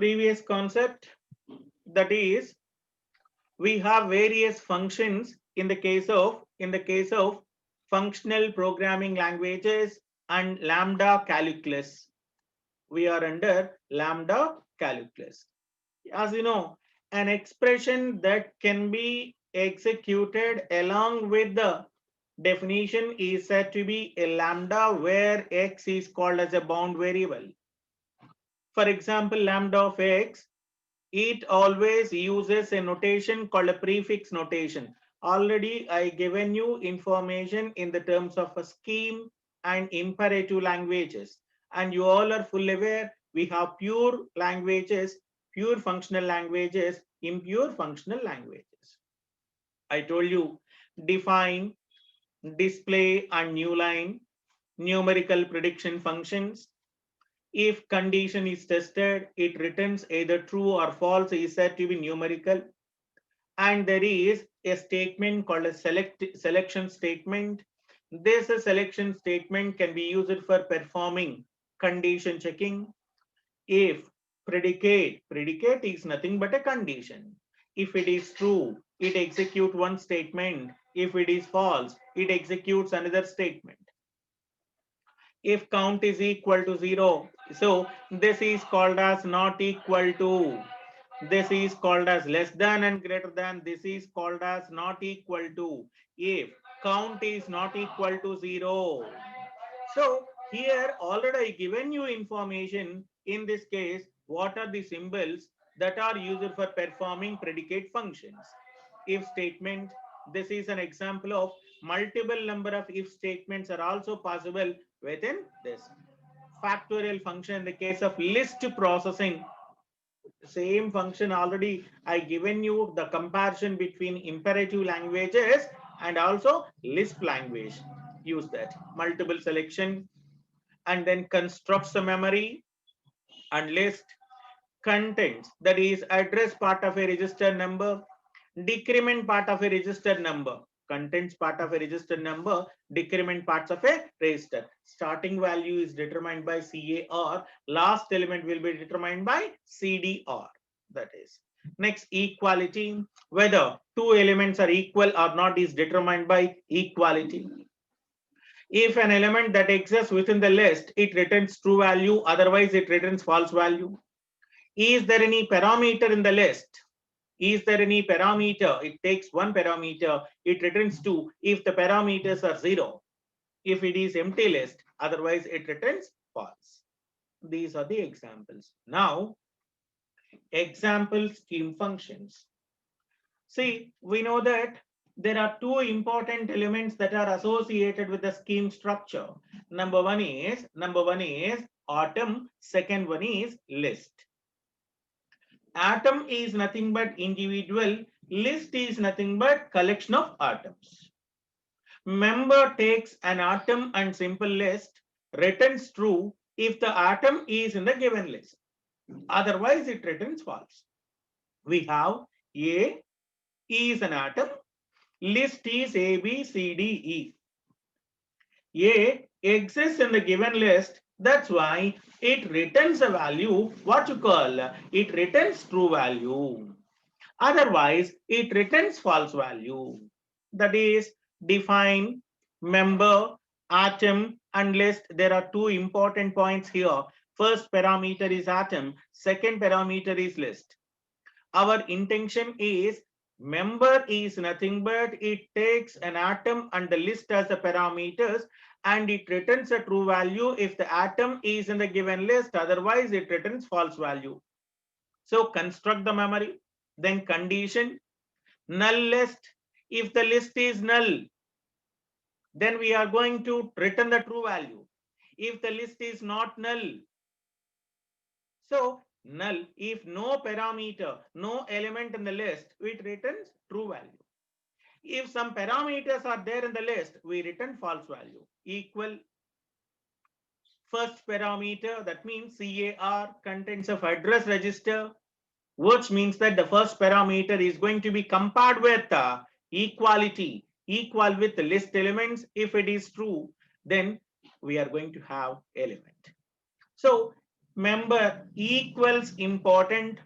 previous concept, that is, we have various functions in the case of functional programming languages and lambda calculus. We are under lambda calculus. As you know, an expression that can be executed along with the definition is said to be a lambda, where x is called as a bound variable. For example, lambda of x, it always uses a notation called a prefix notation. Already I given you information in the terms of a scheme and imperative languages, and you all are fully aware we have pure languages, pure functional languages, impure functional languages. I told you define, display and new line, numerical prediction functions. If condition is tested, it returns either true or false, is said to be numerical. And there is a statement called a selection statement. This selection statement can be used for performing condition checking. If predicate is nothing but a condition. If it is true, it executes one statement. If it is false, it executes another statement. If count is equal to 0, so this is called as not equal to, this is called as less than and greater than, this is called as not equal to. If count is not equal to 0, so here already I given you information. In this case, what are the symbols that are used for performing predicate functions? If statement, this is an example of multiple number of if statements are also possible within this. Factorial function in the case of list processing, same function already I given you the comparison between imperative languages and also Lisp language. Use that multiple selection, and then constructs the memory and list. Contents, that is address part of a register number, decrement part of a register number, contents part of a register number, decrement parts of a register. Starting value is determined by CAR, last element will be determined by CDR. That is. Next, equality, whether two elements are equal or not is determined by equality. If an element that exists within the list, it returns true value, otherwise it returns false value. Is there any parameter in the list? Is there any parameter? It takes one parameter, it returns 2 if the parameters are 0. If it is empty list, otherwise it returns false. These are the examples. Now, example scheme functions. See, we know that there are two important elements that are associated with the scheme structure. Number one is atom, second one is list. Atom is nothing but individual, list is nothing but collection of atoms. Member takes an atom and simple list, returns true if the atom is in the given list. Otherwise, it returns false. We have A is an atom, list is A, B, C, D, E. A exists in the given list, that's why it returns a value, what you call, it returns true value. Otherwise, it returns false value. That is, define, member, atom, and list. There are two important points here. First parameter is atom, second parameter is list. Our intention is member is nothing but it takes an atom and the list as the parameters, and it returns a true value if the atom is in the given list, otherwise it returns false value. So construct the memory, then condition, null list. If the list is null, then we are going to return the true value. If the list is not null, so null, if no parameter, no element in the list, it returns true value. If some parameters are there in the list, we return false value. Equal first parameter, that means CAR, contents of address register, which means that the first parameter is going to be compared with equality, equal with the list elements. If it is true, then we are going to have element. So Member equals important.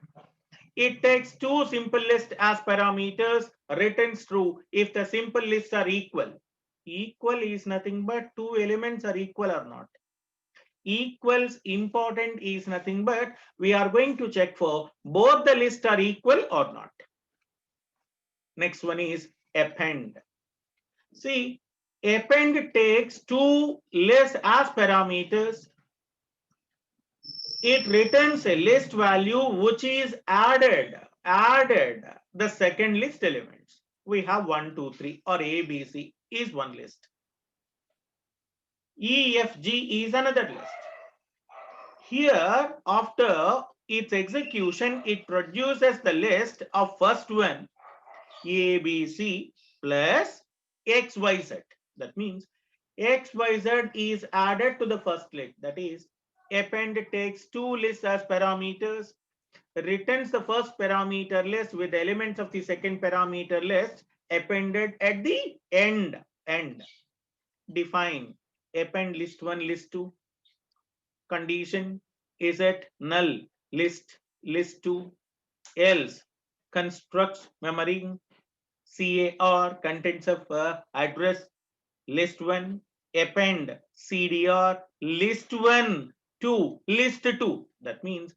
It takes two simple lists as parameters, returns true if the simple lists are equal. Equal is nothing but two elements are equal or not. Equals important is nothing but we are going to check for both the lists are equal or not. Next one is append. See, append takes two lists as parameters. It returns a list value which is added the second list elements. We have 1, 2, 3 or A, B, C is one list. E, F, G is another list. Here, after its execution, it produces the list of first one A, B, C plus X, Y, Z. That means X, Y, Z is added to the first list. That is, append takes two lists as parameters, returns the first parameter list with the elements of the second parameter list appended at the end. Define append list 1, list 2. Condition is it null list 2, else constructs memory CAR contents of address list 1, append CDR list 1 to list 2. That means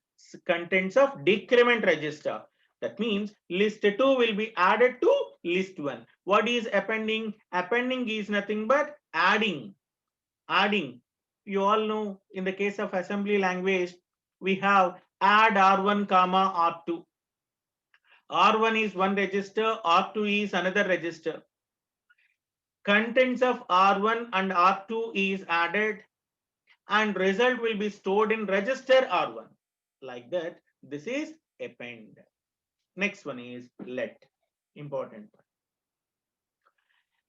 contents of decrement register. That means list 2 will be added to list 1. What is appending? Appending is nothing but adding. You all know in the case of assembly language, we have add R1 comma R2. R1 is one register, R2 is another register. Contents of R1 and R2 is added and result will be stored in register R1. Like that, this is append. Next one is let. Important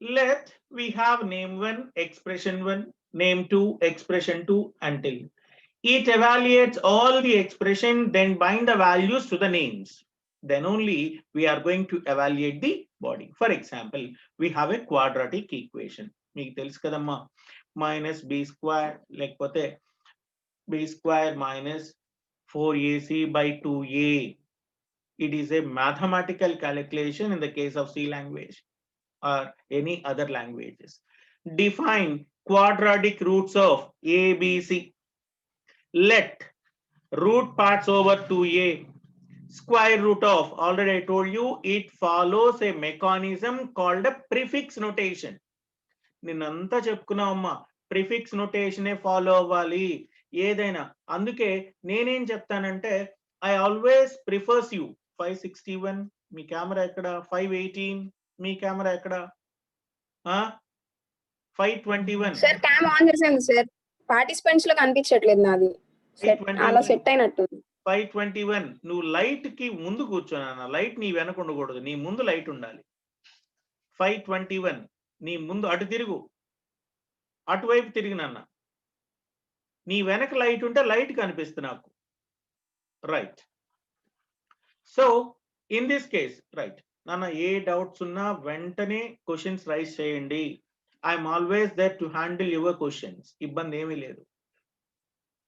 one. Let, we have name 1, expression 1, name 2, expression 2 until. It evaluates all the expression, then bind the values to the names. Then only we are going to evaluate the body. For example, we have a quadratic equation. మీకు తెలుసు కదమ్మా, minus b square లేకపోతే b square minus 4ac by 2a. It is a mathematical calculation in the case of C language or any other languages. Define quadratic roots of a, b, c. Let root parts over 2a, square root of, already I told you, it follows a mechanism called a prefix notation. నిన్నంతా చెప్పుకున్నావమ్మా, prefix నోటేషనే follow అవ్వాలి ఏదైనా. అందుకే నేనేం చెప్తానంటే I always prefers you 561 me camera ఎక్కడ, 518 మీ camera ఎక్కడ, 521 sir cam on చేసాను sir, participants లో కనిపించట్లేదు నాది, అలా సెట్ అయినట్టు. 521 నువ్వు లైట్ కి ముందు కూర్చోనా, లైట్ నీ వెనక ఉండకూడదు, నీ ముందు లైట్ ఉండాలి. 521 నీ ముందు అటు తిరుగు, అటువైపు తిరిగినన్న, నీ వెనక లైట్ ఉంటే లైట్ కనిపిస్తుంది నాకు. Right. So in this case right నాన్న, ఏ డౌట్స్ ఉన్నా వెంటనే క్వశ్చన్స్ రైజ్ చేయండి. I'm always there to handle your questions. ఇబ్బంది ఏమీ లేదు.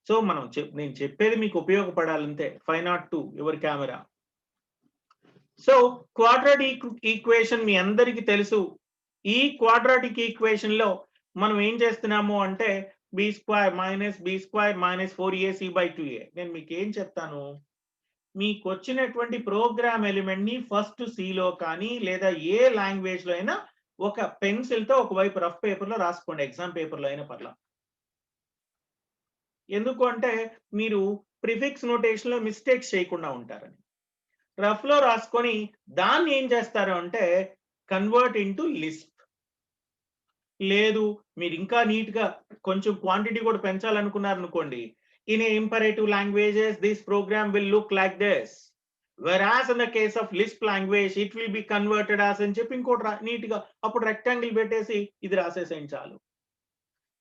సో మనం నేను చెప్పేది మీకు ఉపయోగపడాలంతే. 502 your camera. So quadratic equation మీ అందరికీ తెలుసు. ఈ క్వాడ్రాటిక్ ఈక్వేషన్ లో మనం ఏం చేస్తున్నాము అంటే B square minus 4ac by 2a. నేను మీకు ఏం చెప్తాను, మీకు వచ్చినటువంటి ప్రోగ్రామ్ ఎలిమెంట్ ని ఫస్ట్ సిలో కానీ లేదా ఏ లాంగ్వేజ్ లో అయినా ఒక పెన్సిల్ తో ఒకవైపు రఫ్ పేపర్ లో రాసుకోండి, ఎగ్జామ్ పేపర్ లో అయినా పర్లా. ఎందుకు అంటే మీరు ప్రిఫిక్స్ నోటేషన్ లో మిస్టేక్స్ చేయకుండా ఉంటారని. రఫ్ లో రాసుకొని దాన్ని ఏం చేస్తారు అంటే కన్వర్ట్ ఇంటూ లిస్ట్. లేదు మీరు ఇంకా నీట్ గా కొంచెం క్వాంటిటీ కూడా పెంచాలనుకున్నారు అనుకోండి, in imperative languages this program will look like this, whereas in the case of Lisp language it will be converted as అని చెప్పి ఇంకోటి నీట్ గా అప్పుడు రెక్టాంగిల్ పెట్టేసి ఇది రాసేసేయండి చాలు.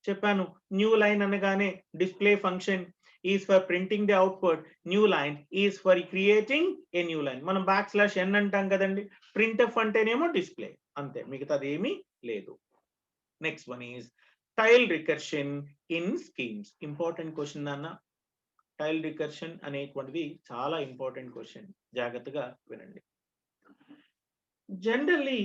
చెప్పాను, న్యూ లైన్ అనగానే display function is for printing the output, new line is for creating a new line. మనం \n అంటాం కదండి, ప్రింట్ఎఫ్ అంటేనేమో డిస్ప్లే, అంతే, మిగతాది ఏమీ లేదు. Next one is tile recursion in schemes. Important question నాన్న. టైల్ రికర్షన్ అనేటువంటిది చాలా ఇంపార్టెంట్ క్వశ్చన్, జాగ్రత్తగా వినండి. Generally,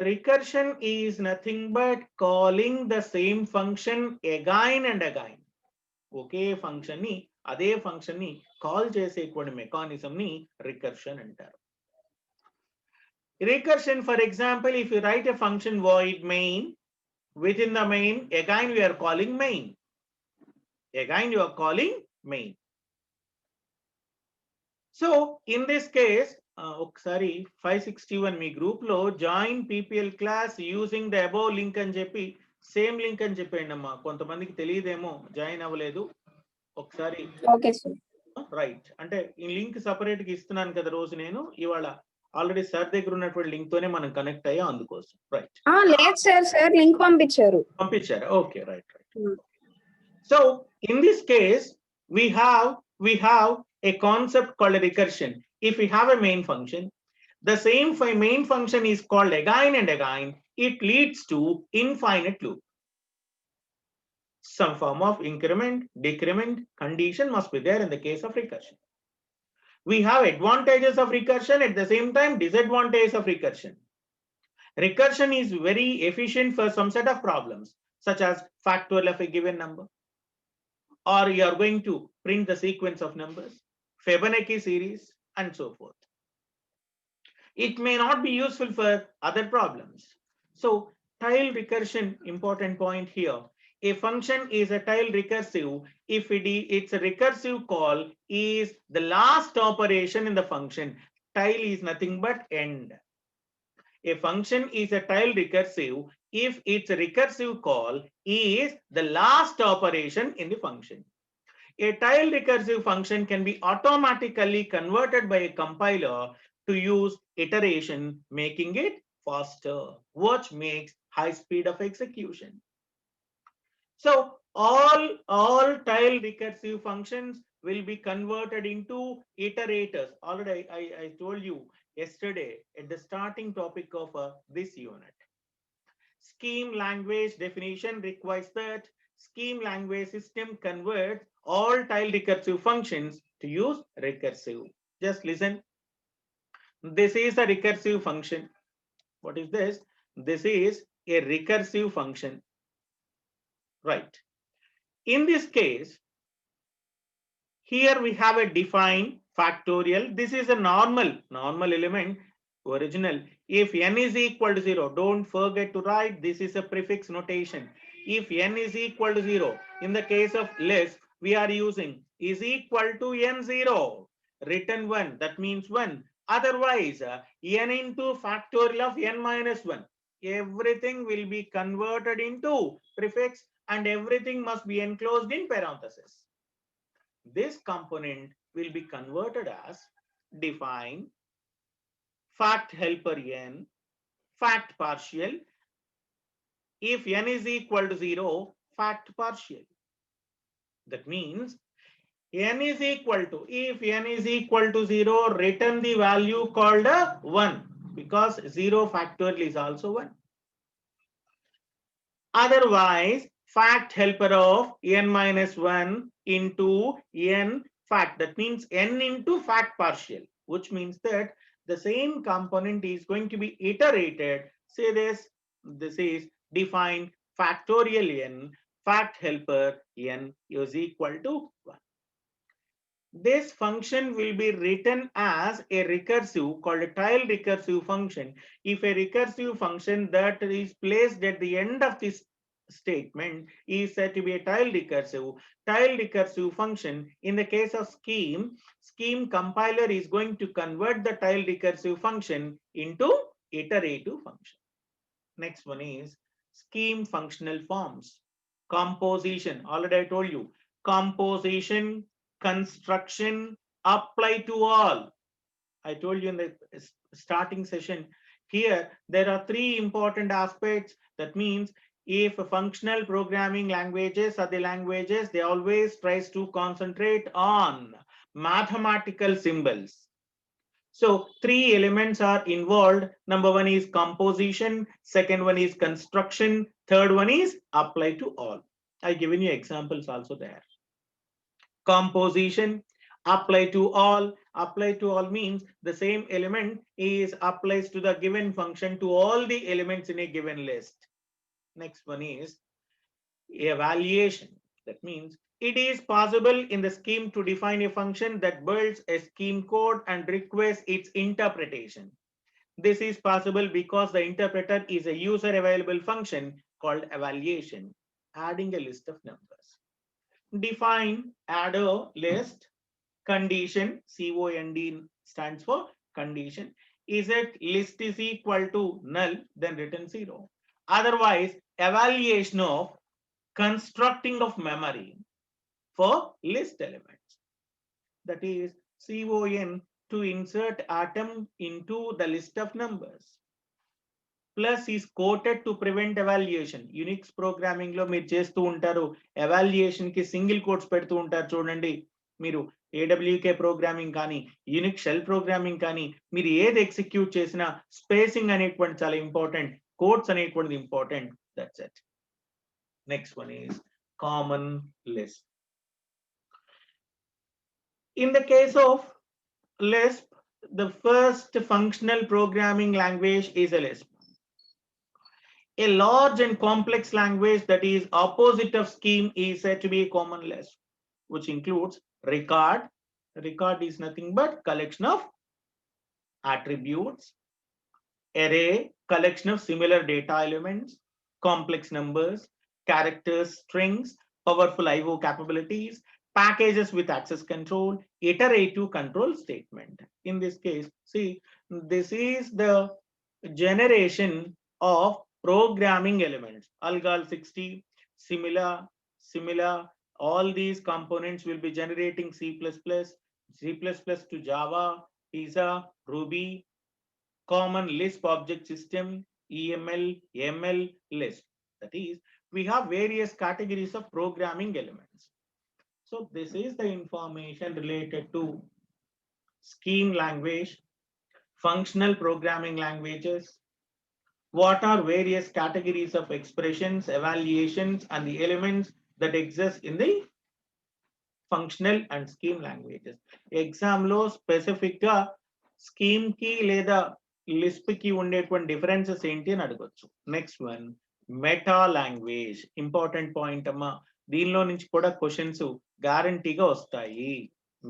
recursion is nothing but calling the same function again and again. Okay function ని అదే ఫంక్షన్ ని కాల్ చేసేటువంటి మెకానిజం ని రికర్షన్ అంటారు. Recursion, for example, if you write a function void main, within the main, again we are calling main. Again you are calling main. So in this case, ఒకసారి 561 మీ group లో join PPL class using the above link అని చెప్పి same link అని చెప్పండి అమ్మా, కొంతమందికి తెలియదేమో join అవ్వలేదు. ఒకసారి రైట్ అంటే ఈ లింక్ సపరేట్ గా ఇస్తున్నాను కదా రోజు, నేను ఇవాళ ఆల్రెడీ సార్ దగ్గర ఉన్నటువంటి లింక్ తోనే మనం కనెక్ట్ అయ్యాం అందుకోసం. రైట్, లేదు సార్ లింక్ పంపించారు. Okay, right. So in this case we have a concept called a recursion. If we have a main function, the same main function is called again and again. It leads to infinite loop. Some form of increment, decrement condition must be there in the case of recursion. We have advantages of recursion, at the same time disadvantages of recursion. Recursion is very efficient for some set of problems, such as factorial of a given number, or you are going to print the sequence of numbers, Fibonacci series, and so forth. It may not be useful for other problems. So tile recursion, important point here. A function is a tile recursive if its a recursive call is the last operation in the function. Tile is nothing but end. A function is a tile recursive if its recursive call is the last operation in the function. A tile recursive function can be automatically converted by a compiler to use iteration, making it faster, which makes high speed of execution. So all tile recursive functions will be converted into iterators. Already I told you yesterday at the starting topic of this unit. Scheme language definition requires that scheme language system converts all tile recursive functions to use recursive. Just listen. This is a recursive function. What is this? This is a recursive function. Right. In this case, here we have a defined factorial. This is a normal element, original. If n is equal to 0, don't forget to write this is a prefix notation. If n is equal to 0, in the case of list, we are using is equal to n0, written 1, that means 1. Otherwise, n into factorial of n minus 1. Everything will be converted into prefix and everything must be enclosed in parentheses. This component will be converted as define fact helper n, fact partial. If n is equal to 0, fact partial. That means n is equal to, if n is equal to 0, return the value called a 1, because 0 factorial is also 1. Otherwise, fact helper of n minus 1 into n fact, that means n into fact partial, which means that the same component is going to be iterated. Say this is define factorial n, fact helper n is equal to 1. This function will be written as a recursive called a tile recursive function. If a recursive function that is placed at the end of this statement is said to be a tile recursive function. In the case of scheme compiler is going to convert the tile recursive function into iterative function. Next one is scheme functional forms. Composition, already I told you, composition, construction, apply to all. I told you in the starting session. Here there are 3 important aspects. That means if functional programming languages are the languages, they always tries to concentrate on mathematical symbols. So 3 elements are involved. Number 1 is composition, second one is construction, third one is apply to all. I given you examples also there. Composition, apply to all. Apply to all means the same element is applies to the given function to all the elements in a given list. Next one is evaluation. That means it is possible in the scheme to define a function that builds a scheme code and requests its interpretation. This is possible because the interpreter is a user available function called evaluation, adding a list of numbers. Define, add a list, condition, COND stands for condition. Is it list is equal to null, then return 0. Otherwise, evaluation of constructing of memory for list elements. That is CON to insert atom into the list of numbers. Plus is quoted to prevent evaluation. Unix programming లో మీరు చేస్తూ ఉంటారు, evaluation కి single quotes పెడుతూ ఉంటారు చూడండి. మీరు AWK programming కానీ యూనిక్ షెల్ ప్రోగ్రామింగ్ కానీ మీరు ఏది ఎగ్జిక్యూట్ చేసినా స్పేసింగ్ అనేటువంటి చాలా ఇంపార్టెంట్, కోట్స్ అనేటువంటిది important. That's it. Next one is common list. In the case of Lisp, the first functional programming language is a Lisp. A large and complex language that is opposite of scheme is said to be a common Lisp, which includes record. Record is nothing but collection of attributes, array, collection of similar data elements, complex numbers, characters, strings, powerful IO capabilities, packages with access control, iterative control statement. In this case, see, this is the generation of programming elements. Algol 60, similar, all these components will be generating C++, C++ to Java, PISA, Ruby, common Lisp object system, EML, ML, Lisp. That is, we have various categories of programming elements. So this is the information related to scheme language, functional programming languages, what are various categories of expressions, evaluations, and the elements that exist in the functional and scheme languages. Exam lo specific ga scheme ki leda Lisp ki ఉండేటువంటి differences ఏంటి అని అడగొచ్చు. Next one, meta language. Important point అమ్మా. దీనిలో నుంచి కూడా questions గ్యారంటీగా వస్తాయి.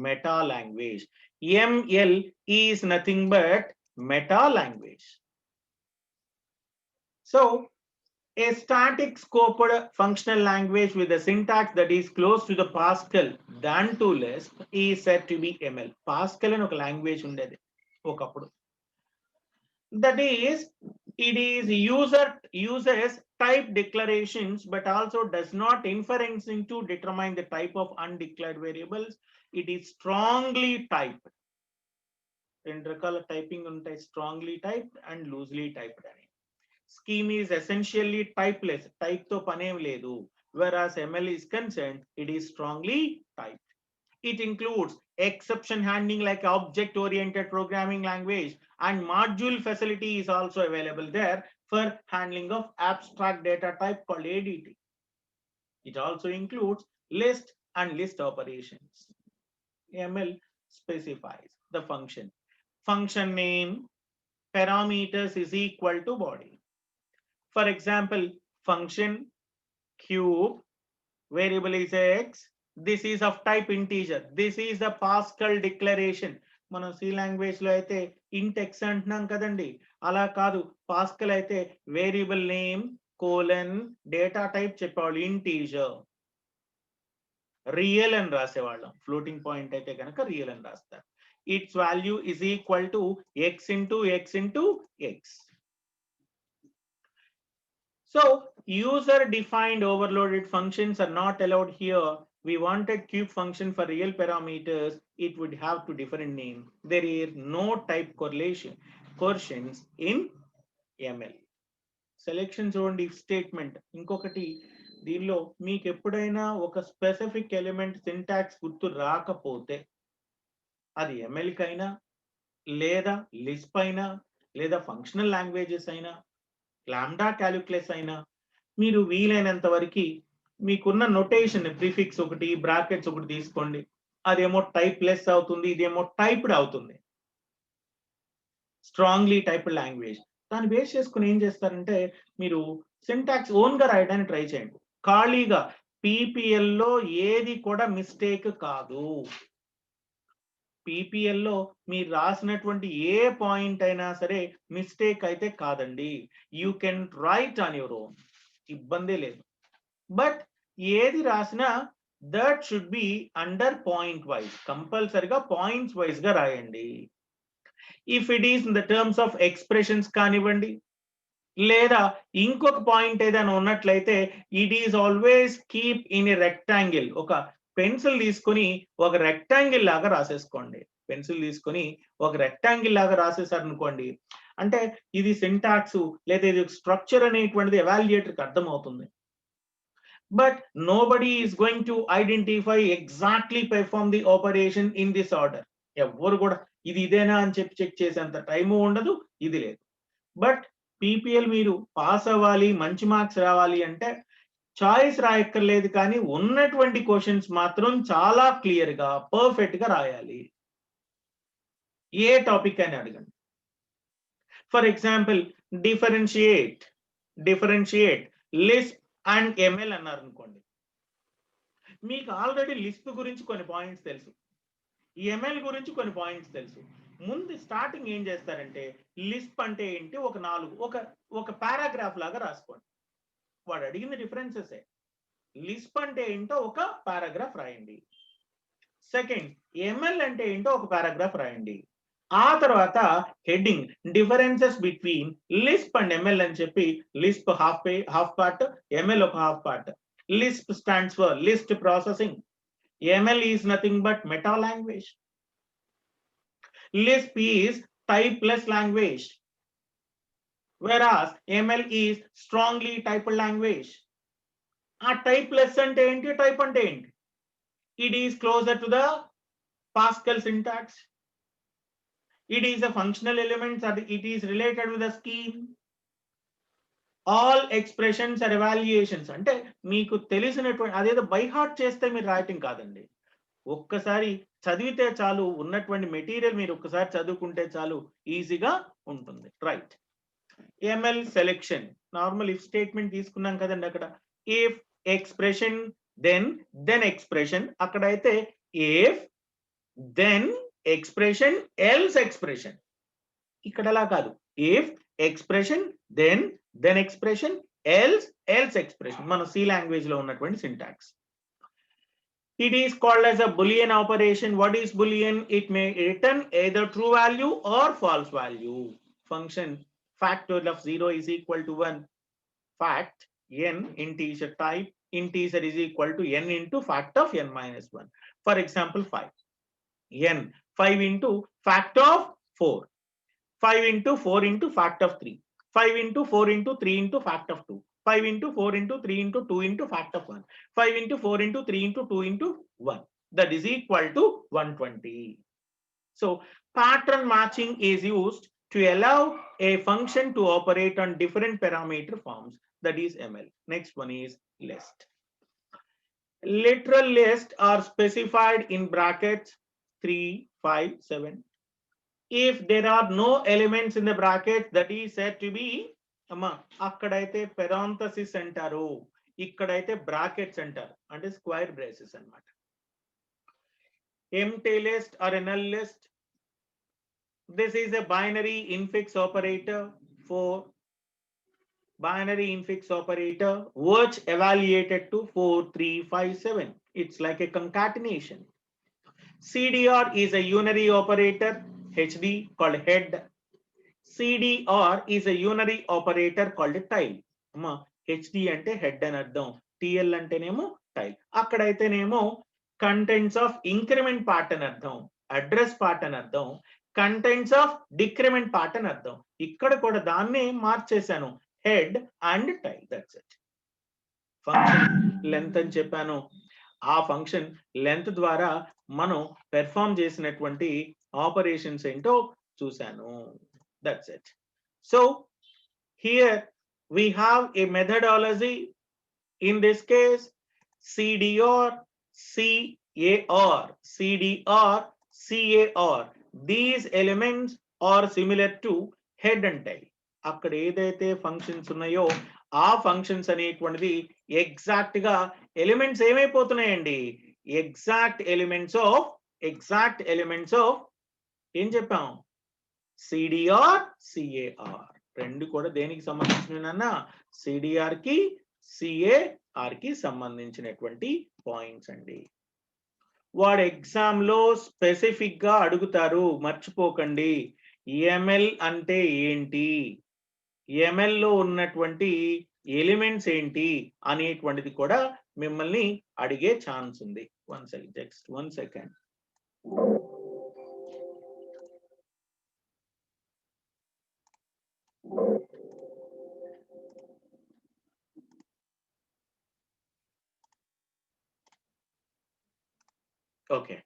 Meta language. ML is nothing but meta language. So a static scoped functional language with a syntax that is close to the Pascal than to Lisp is said to be ML. Pascal అని ఒక language ఉండేది ఒకప్పుడు. That is, it is uses type declarations but also does not inferencing to determine the type of undeclared variables. It is strongly typed. రెండు రకాల typing ఉంటాయి, strongly typed and loosely typed అని. Scheme is essentially typeless, type తో పనేం లేదు. Whereas ML is concerned, it is strongly typed. It includes exception handling like object-oriented programming language, and module facility is also available there for handling of abstract data type called ADT. It also includes list and list operations. ML specifies the function. Function name, parameters is equal to body. For example, function cube, variable is x, this is of type integer. This is the Pascal declaration. మనం C language లో అయితే ఇంట్ X అంటున్నాం కదండి, అలా కాదు. Pascal అయితే variable name colon data type చెప్పేవాళ్ళు ఇంటీజర్, రియల్ అని రాసేవాళ్ళం. ఫ్లోటింగ్ పాయింట్ అయితే కనుక రియల్ అని రాస్తారు. It's value is equal to X into X into X. So user defined overloaded functions are not allowed here. We wanted cube function for real parameters. It would have to different name. There is no type coercions in ML. Selections on if statement. ఇంకొకటి దీనిలో మీకు ఎప్పుడైనా ఒక specific element syntax గుర్తు రాకపోతే అది ML కైనా లేదా లిస్ప్ అయినా లేదా ఫంక్షనల్ లాంగ్వేజెస్ అయినా లాంబ్డా క్యాలిక్యులస్ అయినా మీరు వీలైనంత వరకు మీకున్న నొటేషన్ ప్రిఫిక్స్ ఒకటి బ్రాకెట్స్ ఒకటి తీసుకోండి, అదేమో టైప్ లెస్ అవుతుంది, ఇదేమో టైప్డ్ అవుతుంది, స్ట్రాంగ్లీ టైప్డ్ లాంగ్వేజ్. దాన్ని బేస్ చేసుకుని ఏం చేస్తారంటే మీరు సింటాక్స్ ఓన్ గా రాయడానికి ట్రై చేయండి. ఖాళీగా పీపీఎల్ లో ఏది కూడా మిస్టేక్ కాదు. పీపీఎల్ లో మీరు రాసినటువంటి ఏ పాయింట్ అయినా సరే మిస్టేక్ అయితే కాదండి. You can write on your own, ఇబ్బందే లేదు. బట్ ఏది రాసినా that should be under point wise, కంపల్సరిగా పాయింట్స్ వైజ్ గా రాయండి. If it is in the terms of expressions కానివ్వండి, లేదా ఇంకొక పాయింట్ ఏదైనా ఉన్నట్లయితే it is always keep in a rectangle. ఒక పెన్సిల్ తీసుకొని ఒక రెక్టాంగిల్ లాగా రాసేసుకోండి. పెన్సిల్ తీసుకొని ఒక రెక్టాంగిల్ లాగా రాసేసారనుకోండి, అంటే ఇది సింటాక్స్ లేదా ఇది స్ట్రక్చర్ అనేటువంటిది ఎవాల్యుయేటర్కి అర్థమవుతుంది. But nobody is going to identify exactly perform the operation in this order. ఎవరు కూడా ఇది ఇదేనా అని చెప్పి చెక్ చేసేంత టైము ఉండదు, ఇది లేదు. బట్ పీపీఎల్ మీరు పాస్ అవ్వాలి, మంచి మార్క్స్ రావాలి అంటే చాయిస్ రాయక్కర్లేదు, కానీ ఉన్నటువంటి క్వశ్చన్స్ మాత్రం చాలా క్లియర్ గా పర్ఫెక్ట్ గా రాయాలి. ఏ టాపిక్ అని అడగండి. For example differentiate Lisp and ML అన్నారు అనుకోండి, మీకు ఆల్రెడీ లిస్ప్ గురించి కొన్ని పాయింట్స్ తెలుసు, ఎంఎల్ గురించి కొన్ని పాయింట్స్ తెలుసు. ముందు స్టార్టింగ్ ఏం చేస్తారంటే లిస్ప్ అంటే ఏంటి ఒక పారాగ్రాఫ్ లాగా రాసుకోండి. వాడు అడిగింది డిఫరెన్సెస్. లిస్ప్ అంటే ఏంటో ఒక పారాగ్రాఫ్ రాయండి. సెకండ్ ఎంఎల్ అంటే ఏంటో ఒక పారాగ్రాఫ్ రాయండి. ఆ తర్వాత heading differences between Lisp and ML అని చెప్పి లిస్ప్ హాఫ్ పార్ట్, ఎంఎల్ ఒక half part. Lisp stands for list processing. ML is nothing but meta language. Lisp is typeless language, whereas ML is strongly typed language. A typeless ante enti, type ante enti? It is closer to the Pascal syntax. It is a functional element, and it is related with the scheme. All expressions are evaluations. అంటే మీకు తెలిసినటువంటి అదేదో by heart చేస్తే మీరు రాయటం కాదండి. ఒక్కసారి చదివితే చాలు, ఉన్నటువంటి మెటీరియల్ మీరు ఒక్కసారి చదువుకుంటే చాలు, ఈజీగా ఉంటుంది. Right. ML selection, normal if statement తీసుకున్నాం కదండి. అక్కడ ఇఫ్ ఎక్స్ప్రెషన్ దెన్ ఎక్స్ప్రెషన్, అక్కడైతే if then expression else expression. ఇక్కడ అలా కాదు, if expression then expression else expression. మన సి లాంగ్వేజ్ లో ఉన్నటువంటి syntax. It is called as a Boolean operation. What is Boolean? It may return either true value or false value. Function factorial of 0 is equal to 1. Fact n integer type integer is equal to n into fact of n minus 1. For example 5. n 5 into fact of 4. 5 into 4 into fact of 3. 5 into 4 into 3 into fact of 2. 5 into 4 into 3 into 2 into fact of 1. 5 into 4 into 3 into 2 into 1. That is equal to 120. So pattern matching is used to allow a function to operate on different parameter forms. That is ML. Next one is list. Literal list are specified in brackets 3, 5, 7. If there are no elements in the bracket, that is said to be అమ్మా అక్కడైతే parenthesis అంటారు, ఇక్కడైతే brackets అంటారు, అంటే square braces అన్నమాట. Empty list or a null list. This is a binary infix operator for binary infix operator which evaluated to 4, 3, 5, 7. It's like a concatenation. CDR is a unary operator, HD called head. CDR is a unary operator called tail. అమ్మా HD అంటే head అని అర్థం, TL అంటేనేమో tail. అక్కడైతేనేమో contents of increment part అని అర్థం, address part అని అర్థం, కంటెంట్స్ ఆఫ్ డిక్రిమెంట్ పార్ట్ అని అర్థం. ఇక్కడ కూడా దాన్ని మార్చేశాను, head and tail. That's it. Function length అని చెప్పాను, ఆ ఫంక్షన్ లెంత్ ద్వారా మనం పెర్ఫామ్ చేసినటువంటి ఆపరేషన్స్ ఏంటో చూశాను. That's it. So here we have a methodology. In this case, CDR, CAR, CDR, CAR. These elements are similar to head and tail. అక్కడ ఏదైతే ఫంక్షన్స్ ఉన్నాయో ఆ ఫంక్షన్స్ అనేటువంటిది ఎగ్జాక్ట్ గా ఎలిమెంట్స్ ఏమైపోతున్నాయండి, ఎగ్జాక్ట్ ఎలిమెంట్స్ ఆఫ్ ఏం చెప్పాం, సిడిఆర్ సిఏఆర్. రెండు కూడా దేనికి సంబంధించిన, సిడిఆర్ కి సిఏఆర్ కి సంబంధించినటువంటి పాయింట్స్ అండి. వాడు ఎగ్జామ్ లో స్పెసిఫిక్ గా అడుగుతారు, మర్చిపోకండి. ఎంఎల్ అంటే ఏంటి, ఎంఎల్ లో ఉన్నటువంటి ఎలిమెంట్స్ ఏంటి అనేటువంటిది కూడా మిమ్మల్ని అడిగే ఛాన్స్ ఉంది. One second. Okay,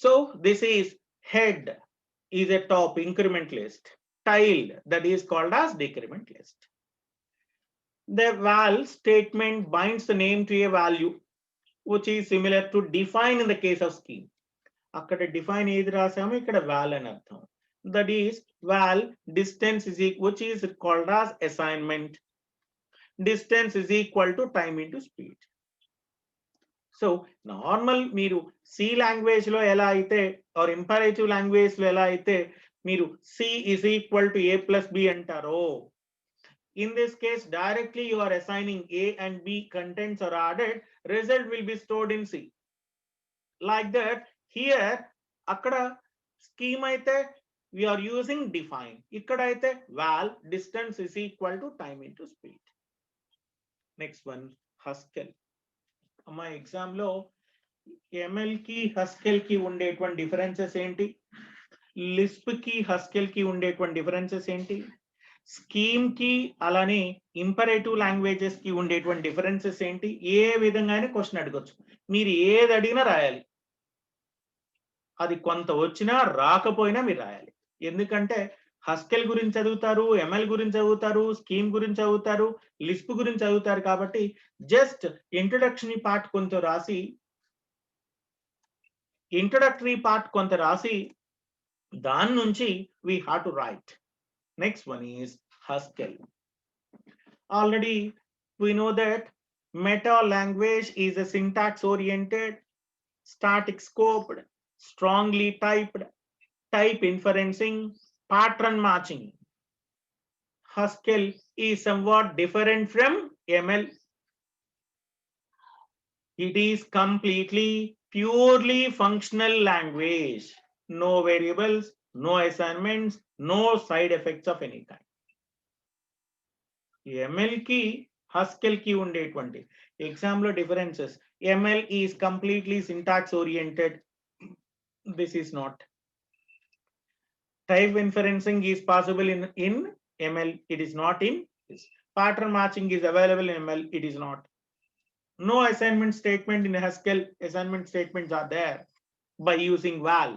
so this is head is a top increment list, tail that is called as decrement list. The val statement binds the name to a value which is similar to define in the case of scheme. అక్కడ define ఏది రాసాము, ఇక్కడ val అని అర్థం. That is val distance is equal, which is called as assignment. Distance is equal to time into speed. So normal మీరు C language లో ఎలా అయితే are imperative language లో ఎలా అయితే మీరు C is equal to A plus B అంటారో, in this case directly you are assigning A and B contents are ordered, result will be stored in C. Like that here అక్కడ scheme అయితే we are using define, ఇక్కడ అయితే val distance is equal to time into speed. Next one Haskell. అమ్మా exam లో ML కి హస్కెల్ కి ఉండేటువంటి differences ఏంటి, లిస్ప్ కి హస్కెల్ కి ఉండేటువంటి డిఫరెన్సెస్ ఏంటి, స్కీమ్ కి అలానే ఇంపరేటివ్ లాంగ్వేజెస్ కి ఉండేటువంటి డిఫరెన్సెస్ ఏంటి, ఏ విధంగానే క్వశ్చన్ అడగొచ్చు. మీరు ఏది అడిగినా రాయాలి, అది కొంత వచ్చినా రాకపోయినా మీరు రాయాలి. ఎందుకంటే హస్కెల్ గురించి చదువుతారు, ఎంఎల్ గురించి చదువుతారు, స్కీమ్ గురించి చదువుతారు, లిస్ప్ గురించి చదువుతారు. కాబట్టి జస్ట్ ఇంట్రొడక్టరీ పార్ట్ కొంత రాసి దాని నుంచి we have to write. Next one is Haskell. Already we know that meta language is a syntax oriented, static scoped, strongly typed, type inferencing, pattern matching. Haskell is somewhat different from ML. It is completely purely functional language. No variables, no assignments, no side effects of any kind. ML ki Haskell ki ఉండేటువంటి exam లో differences, ML is completely syntax oriented. This is not. Type inferencing is possible in ML, it is not in this. Pattern matching is available in ML, it is not. No assignment statement in Haskell. Assignment statements are there by using val.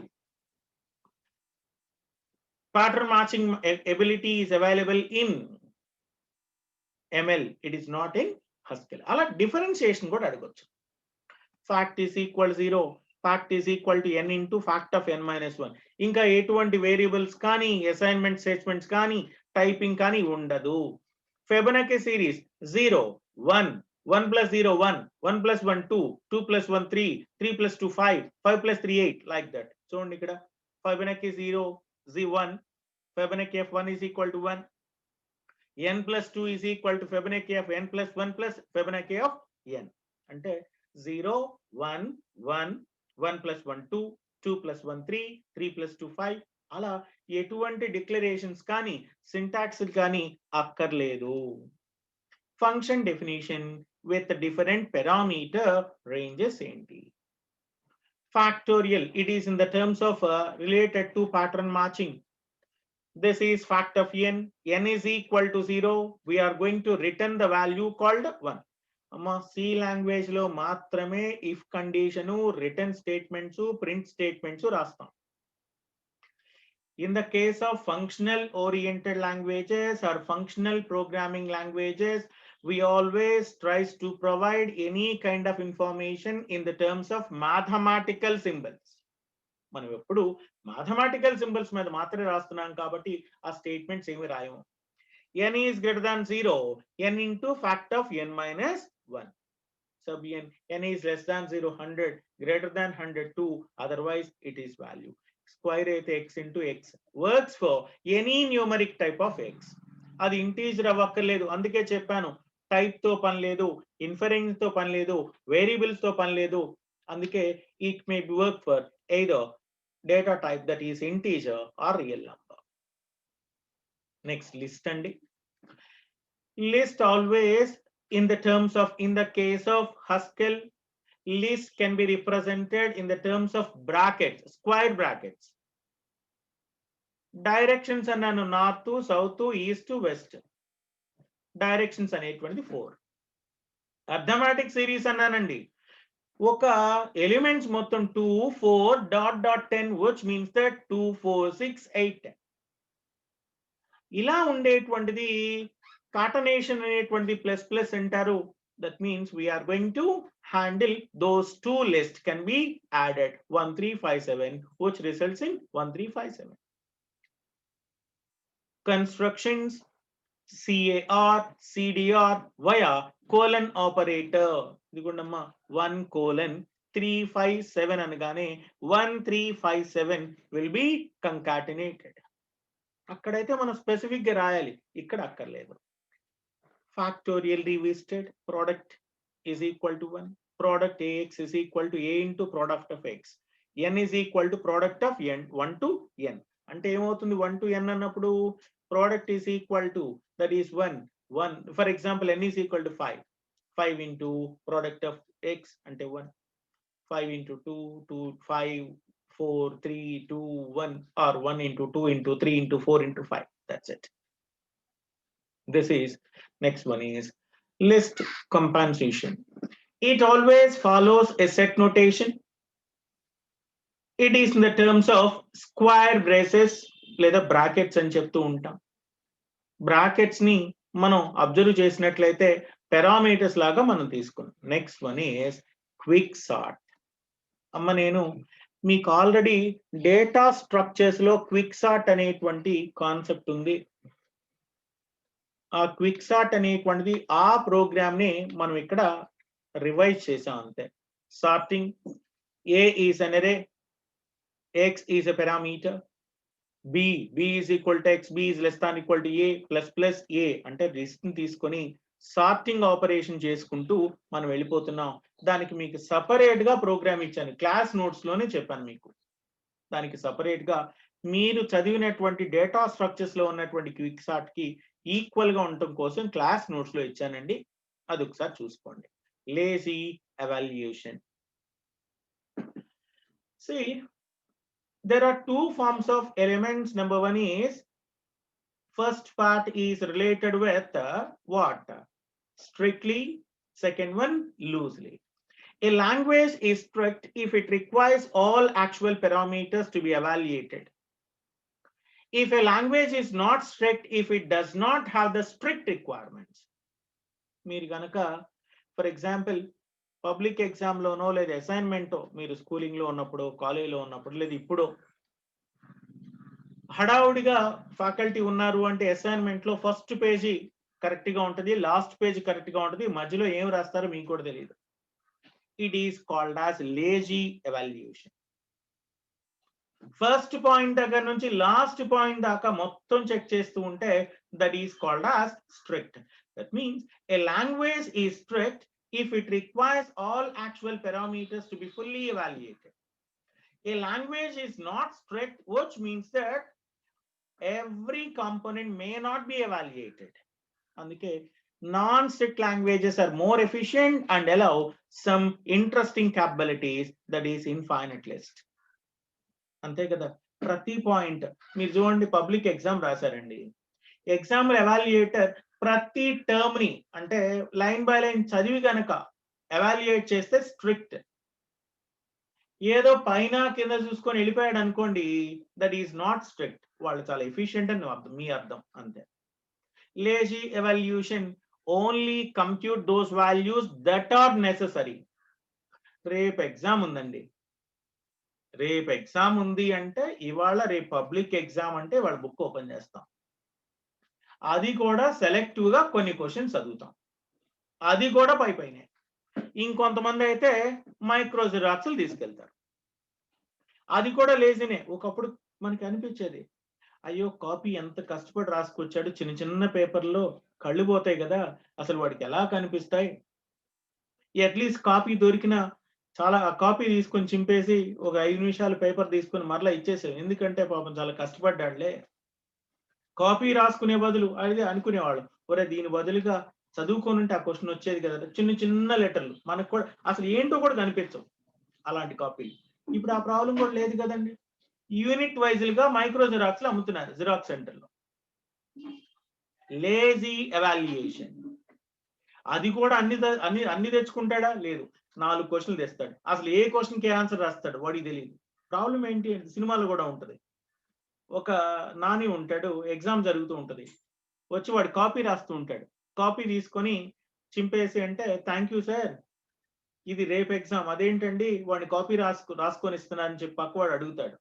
Pattern matching ability is available in ML, it is not in Haskell. అలా differentiation కూడా అడగొచ్చు. Fact is equal 0, fact is equal to n into fact of n minus 1. ఇంకా ఎటువంటి variables కానీ assignment statements కానీ typing కానీ ఉండదు. ఫెబొనాచి series 0 1 1 plus 0 1, 1 plus 1 2, 2 plus 1 3, 3 plus 2 5, 5 plus 3 8, like that. చూడండి ఇక్కడ Fibonacci 0 1, Fibonacci of 1 is equal to 1, n plus 2 is equal to Fibonacci of n plus 1 plus Fibonacci of n. అంటే 0 1 1, 1 plus 1 2, 2 plus 1 3, 3 plus 2 5. అలా ఎటువంటి declarations కానీ syntax కానీ అక్కర్లేదు. Function definition with different parameter ranges ఏంటి. Factorial, it is in the terms of related to pattern matching. This is fact of n is equal to 0. We are going to return the value called 1. అమ్మా C language లో మాత్రమే if condition, return statements, print statements రాస్తాం. In the case of functional oriented languages or functional programming languages, we always tries to provide any kind of information in the terms of mathematical symbols. మనం ఎప్పుడు mathematical symbols మీద మాత్రమే రాస్తున్నాం కాబట్టి ఆ statements ఏమి రాయము. n is greater than 0, n into fact of n minus 1. Sub n is less than 0, 100, greater than 102, otherwise it is value. Square అయితే x into x works for any numeric type of x. అది integer అవ్వక్కర్లేదు, అందుకే చెప్పాను type తో పని లేదు, inference తో పని లేదు, వేరియబుల్స్ తో పని లేదు. అందుకే it may work for either data type that is integer or real number. Next list అండి. List always in the terms of, in the case of Haskell, list can be represented in the terms of brackets, square brackets. Directions అన్నాను north to south to east to west. Directions అనేటువంటి 4. Arithmetic series అన్నానండి. ఒక elements మొత్తం 2 4 dot dot 10 which means that 2 4 6 8 10. ఇలా ఉండేటువంటిది కాటనేషన్ అనేటువంటి plus plus అంటారు. That means we are going to handle those two lists can be added 1357 which results in 1357. Constructions CAR CDR via colon operator. ఇదిగోండమ్మా 1 colon 357 అనగానే 1357 will be concatenated. అక్కడైతే మనం specific గా రాయాలి, ఇక్కడ అక్కర్లేదు. Factorial revisited, product is equal to 1, product AX is equal to A into product of X, n is equal to product of n 1 to n. అంటే ఏమవుతుంది 1 to n అన్నప్పుడు product is equal to, that is 1 1, for example n is equal to 5, 5 into product of X అంటే 1, 5 into 2 2 5 4 3 2 1, or 1 into 2 into 3 into 4 into 5, that's it. This is, next one is list compensation. It always follows a set notation. It is in the terms of square braces లేదా brackets అని చెప్తూ ఉంటాం. Brackets ని మనం observe చేసినట్లయితే parameters లాగా మనం తీసుకున్నాం. Next one is quick sort. అమ్మ నేను మీకు ఆల్రెడీ డేటా స్ట్రక్చర్స్ లో క్విక్ సార్ట్ అనేటువంటి కాన్సెప్ట్ ఉంది. ఆ క్విక్ సార్ట్ అనేటువంటిది ఆ ప్రోగ్రామ్ ని మనం ఇక్కడ రివైజ్ చేసాం అంతే. Sorting A is an array, X is a parameter, B is equal to X, B is less than equal to A plus A అంటే లిస్ట్ ని తీసుకొని సార్టింగ్ ఆపరేషన్ చేసుకుంటూ మనం వెళ్ళిపోతున్నాం. దానికి మీకు సపరేట్ గా ప్రోగ్రామ్ ఇచ్చాను, క్లాస్ నోట్స్ లోనే చెప్పాను మీకు. దానికి సపరేట్ గా మీరు చదివినటువంటి డేటా స్ట్రక్చర్స్ లో ఉన్నటువంటి క్విక్ సార్ట్ కి ఈక్వల్ గా ఉండటం కోసం క్లాస్ నోట్స్ లో ఇచ్చానండి, అది ఒకసారి చూసుకోండి. Lazy evaluation. See, there are two forms of elements. Number one is, first part is related with what? Strictly. Second one, loosely. A language is strict if it requires all actual parameters to be evaluated. If a language is not strict if it does not have the strict requirements. మీరు గనక for example public exam లోనో లేదా assignment మీరు schooling లో ఉన్నప్పుడు, కాలేజీలో ఉన్నప్పుడు, లేదా ఇప్పుడు హడావుడిగా ఫ్యాకల్టీ ఉన్నారు అంటే అసైన్మెంట్ లో ఫస్ట్ పేజీ కరెక్ట్ గా ఉంటుంది, లాస్ట్ పేజ్ కరెక్ట్ గా ఉంటుంది, మధ్యలో ఏం రాస్తారో మీకు కూడా తెలియదు. It is called as lazy evaluation. First point దగ్గర నుంచి లాస్ట్ పాయింట్ దాకా మొత్తం చెక్ చేస్తూ ఉంటే that is called as strict. That means A language is strict if it requires all actual parameters to be fully evaluated. A language is not strict, which means that every component may not be evaluated. అందుకే non-strict languages are more efficient and allow some interesting capabilities, that is infinite list. అంతే కదా. ప్రతి point మీరు చూడండి, public exam రాశారండి, exam evaluator ప్రతి term ని అంటే లైన్ బై లైన్ చదివి కనుక ఎవాల్యుయేట్ చేస్తే స్ట్రిక్ట్. ఏదో పైన కింద చూసుకొని వెళ్ళిపోయాడు అనుకోండి, దట్ ఈస్ నాట్ స్ట్రిక్ట్. వాళ్ళు చాలా ఎఫిషియెంట్ అని అర్థం, మీ అర్థం అంతే. Lazy evaluation only compute those values that are necessary. రేపు ఎగ్జామ్ ఉందండి, రేపు ఎగ్జామ్ ఉంది అంటే ఇవాళ రేపు పబ్లిక్ ఎగ్జామ్ అంటే వాళ్ళ బుక్ ఓపెన్ చేస్తాం, అది కూడా సెలెక్టివ్ గా కొన్ని క్వశ్చన్స్ చదువుతాం, అది కూడా పైనే. ఇంకొంతమంది అయితే మైక్రో జిరాక్స్లు తీసుకెళ్తారు, అది కూడా లేజినే. ఒకప్పుడు మనకి అనిపించేది, అయ్యో కాపీ ఎంత కష్టపడి రాసుకొచ్చాడు, చిన్న చిన్న పేపర్లో కళ్ళు పోతాయి కదా, అసలు వాడికి ఎలా కనిపిస్తాయి, అట్లీస్ట్ కాపీ దొరికిన చాలా కాపీ తీసుకొని చింపేసి ఒక 5 నిమిషాలు పేపర్ తీసుకొని మరలా ఇచ్చేసాం, ఎందుకంటే పాపం చాలా కష్టపడ్డాడులే, కాపీ రాసుకునే బదులు అది అనుకునేవాళ్ళు, ఒరే దీని బదులుగా చదువుకొని ఉంటే ఆ క్వశ్చన్ వచ్చేది కదా. చిన్న చిన్న లెటర్లు మనకు కూడా అసలు ఏంటో కూడా కనిపించవు అలాంటి కాపీలు. ఇప్పుడు ఆ ప్రాబ్లం కూడా లేదు కదండి. యూనిట్ వైజ్లుగా మైక్రో జిరాక్స్లు అమ్ముతున్నారు జిరాక్స్ సెంటర్లో. లేజీ ఎవాల్యుయేషన్, అది కూడా అన్ని తెచ్చుకుంటాడా? లేదు, 4 క్వశ్చన్లు తెస్తాడు, అసలు ఏ క్వశ్చన్కి ఏ ఆన్సర్ రాస్తాడు వాడికి తెలియదు. ప్రాబ్లం ఏంటి అంటే సినిమాలో కూడా ఉంటది, ఒక నాని ఉంటాడు, ఎగ్జామ్ జరుగుతూ ఉంటది, వచ్చి వాడు కాపీ రాస్తూ ఉంటాడు, కాపీ తీసుకొని చింపేసి అంటే థ్యాంక్ యూ సార్ ఇది రేపు ఎగ్జామ్, అదేంటండి వాడిని కాపీ రాసుకొని ఇస్తున్నారని చెప్పి పక్కవాడు అడుగుతాడు,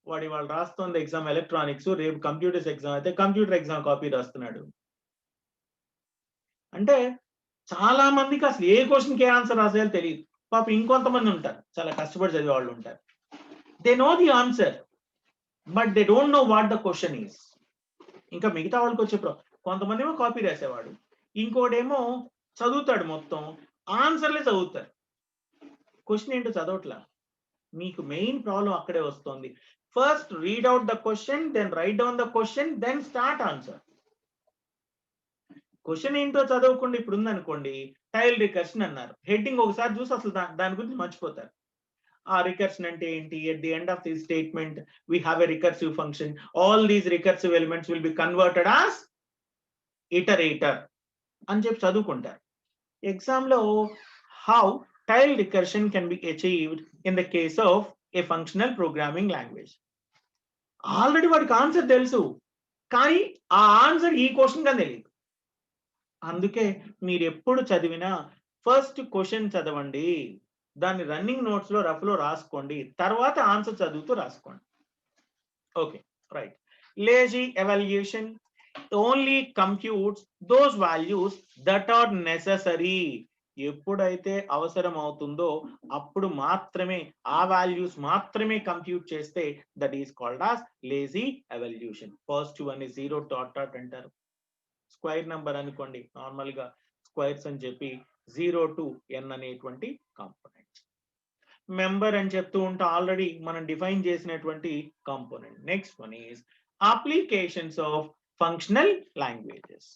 వాళ్ళు రాస్తోంది ఎగ్జామ్ ఎలక్ట్రానిక్స్, రేపు కంప్యూటర్స్ ఎగ్జామ్ అయితే కంప్యూటర్ ఎగ్జామ్ కాపీ రాస్తున్నాడు. అంటే చాలా మందికి అసలు ఏ క్వశ్చన్కి ఏ ఆన్సర్ రాసేయాలో తెలియదు. పాప ఇంకొంతమంది ఉంటారు చాలా కష్టపడి చదివే వాళ్ళు ఉంటారు, they know the answer but they don't know what the question is. ఇంకా మిగతా వాళ్ళకి వచ్చే కొంతమంది ఏమో కాపీ రాసేవాడు, ఇంకోటేమో చదువుతాడు, మొత్తం ఆన్సర్లే చదువుతారు, క్వశ్చన్ ఏంటో చదవట్లా. మీకు మెయిన్ ప్రాబ్లం అక్కడే వస్తుంది. First read out the question, then write down the question, then start answer. Question ఏంటో చదవకుండా ఇప్పుడు ఉందనుకోండి, టైల్ రికర్షన్ అన్నారు, హెడ్డింగ్ ఒకసారి చూసి అసలు దాని గురించి మర్చిపోతారు. ఆ రికర్షన్ అంటే ఏంటి, at the end of the statement we have a recursive function, all these recursive elements will be converted as iterator అని చెప్పి చదువుకుంటారు. ఎగ్జామ్ లో how tile recursion can be achieved in the case of a functional programming language. Already వాడికి answer తెలుసు, కానీ ఆ answer ఈ question గా తెలియదు. అందుకే మీరు ఎప్పుడు చదివినా ఫస్ట్ క్వశ్చన్ చదవండి, దాన్ని రన్నింగ్ నోట్స్ లో రఫ్ లో రాసుకోండి, తర్వాత ఆన్సర్ చదువుతూ రాసుకోండి. Okay, right. Lazy evaluation only computes those values that are necessary. ఎప్పుడైతే అవసరం అవుతుందో అప్పుడు మాత్రమే ఆ వాల్యూస్ మాత్రమే కంప్యూట్ చేస్తే that is called as lazy evaluation. First one is 0 dot dot అంటారు. స్క్వేర్ నంబర్ అనుకోండి, నార్మల్ గా స్క్వేర్స్ అని చెప్పి 0 to n అనేటువంటి కాంపోనెంట్స్. మెంబర్ అని చెప్తూ ఉంటే ఆల్రెడీ మనం డిఫైన్ చేసినటువంటి component. Next one is applications of functional languages.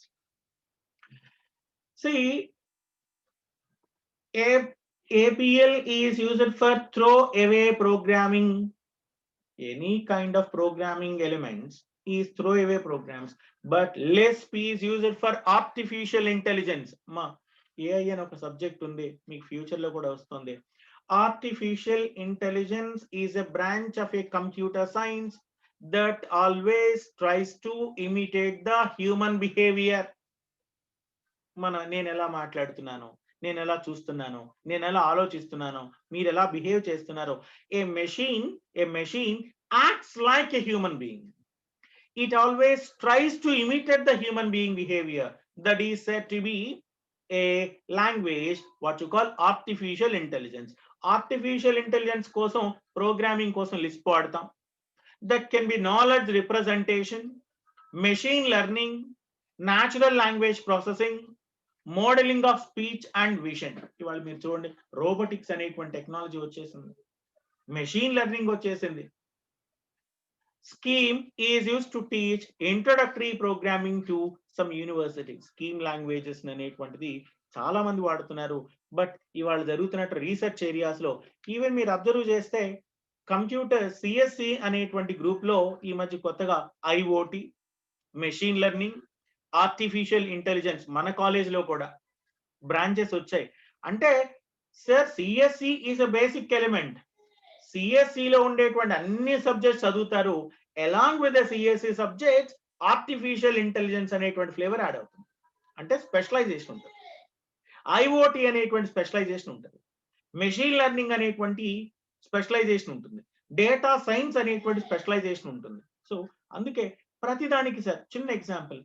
See, APL is used for throw away programming. Any kind of programming elements is throw away programs, but Lisp is used for artificial intelligence. Ma AI అని ఒక subject ఉంది, మీకు future లో కూడా వస్తుంది. Artificial intelligence is a branch of a computer science that always tries to imitate the human behavior. నేను ఎలా మాట్లాడుతున్నాను, నేను ఎలా చూస్తున్నాను, నేను ఎలా ఆలోచిస్తున్నాను, మీరు ఎలా బిహేవ్ చేస్తున్నారు. A machine acts like a human being. It always tries to imitate the human being behaviour. That is said to be a language what you call artificial intelligence. Artificial intelligence కోసం, programming కోసం Lisp వాడతాం. That can be knowledge representation, machine learning, natural language processing, modelling of speech and vision. ఇవాళ మీరు చూడండి, robotics అనేటువంటి technology వచ్చేసింది, machine learning వచ్చేసింది. Scheme is use to teach introductory programming to some university. Scheme languages అనేటువంటిది చాలా మంది వాడుతున్నారు. బట్ ఇవాళ జరుగుతున్నట్టు రీసెర్చ్ ఏరియాస్ లో ఈవెన్ మీరు అబ్జర్వ్ చేస్తే కంప్యూటర్ సిఎస్సి అనేటువంటి గ్రూప్ లో ఈ మధ్య కొత్తగా IoT, machine learning, artificial intelligence మన కాలేజ్ లో కూడా బ్రాంచెస్ వచ్చాయి. అంటే sir CSE is a basic element. CSE లో ఉండేటువంటి అన్ని సబ్జెక్ట్స్ చదువుతారు, along with the CSE subjects artificial intelligence అనేటువంటి ఫ్లేవర్ యాడ్ అవుతుంది. అంటే స్పెషలైజేషన్ ఉంటుంది. ఐఓటి అనేటువంటి స్పెషలైజేషన్ ఉంటుంది. మెషిన్ లెర్నింగ్ అనేటువంటి స్పెషలైజేషన్ ఉంటుంది. డేటా సైన్స్ అనేటువంటి స్పెషలైజేషన్ ఉంటుంది. సో అందుకే ప్రతిదానికి సార్ చిన్న example,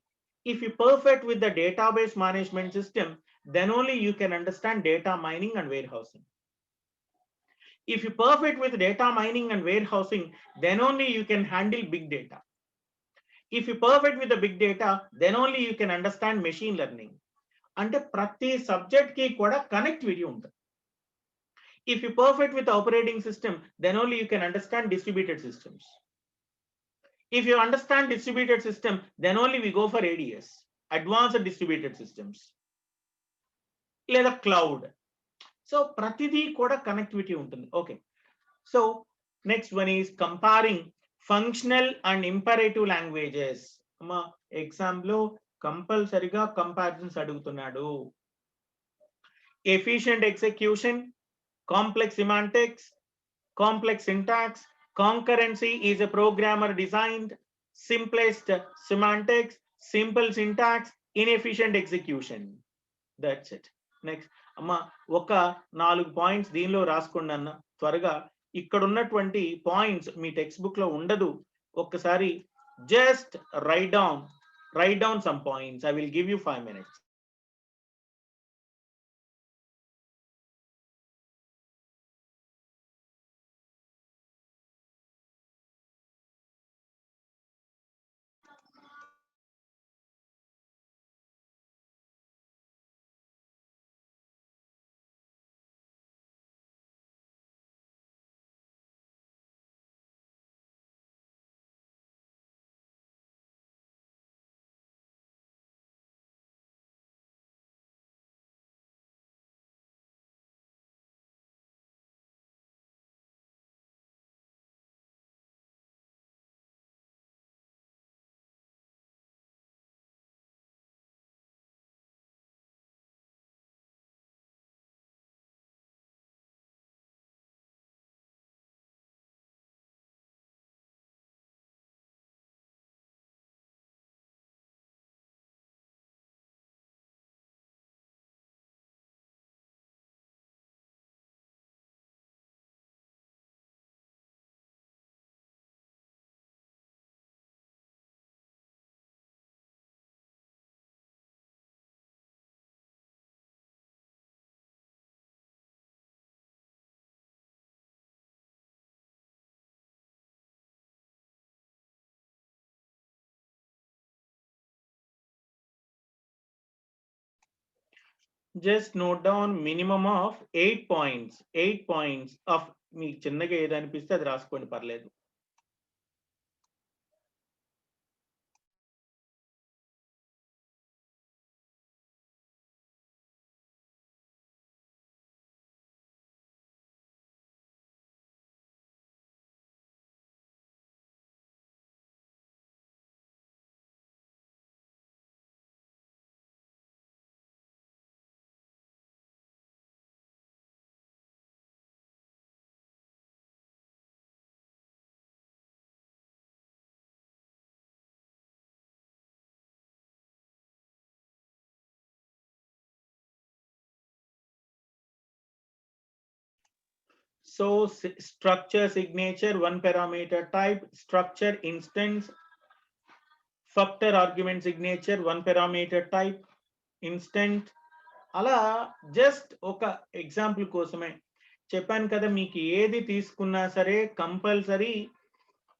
if you perfect with the database management system, then only you can understand data mining and warehousing. If you perfect with data mining and warehousing, then only you can handle big data. If you perfect with the big data, then only you can understand machine learning. అంటే ప్రతి subject కి కూడా connectivity ఉంటుంది. If you perfect with the operating system, then only you can understand distributed systems. If you understand distributed system, then only we go for ADS, advanced distributed systems, లేదా cloud. So ప్రతిదీ కూడా connectivity ఉంటుంది. Okay, so next one is comparing functional and imperative languages. అమ్మా exam లో కంపల్సరిగా comparisons అడుగుతున్నాడు. Efficient execution, complex semantics, complex syntax, concurrency is a programmer designed, simplest semantics, simple syntax, inefficient execution. That's it. Next అమ్మా ఒక 4 points దీనిలో రాసుకోండి అన్న త్వరగా. ఇక్కడ ఉన్నటువంటి పాయింట్స్ మీ టెక్స్ట్ బుక్ లో ఉండదు. ఒక్కసారి just right down some points. I will give you 5 minutes. Just note down minimum of 8 points. 8 points of మీకు చిన్నగా ఏది అనిపిస్తే అది రాసుకోండి, పర్లేదు. So structure signature, one parameter type, structure instance, factor argument signature, one parameter type, instant. అలా just ఒక example కోసమే చెప్పాను కదా, మీకు ఏది తీసుకున్నా సరే compulsory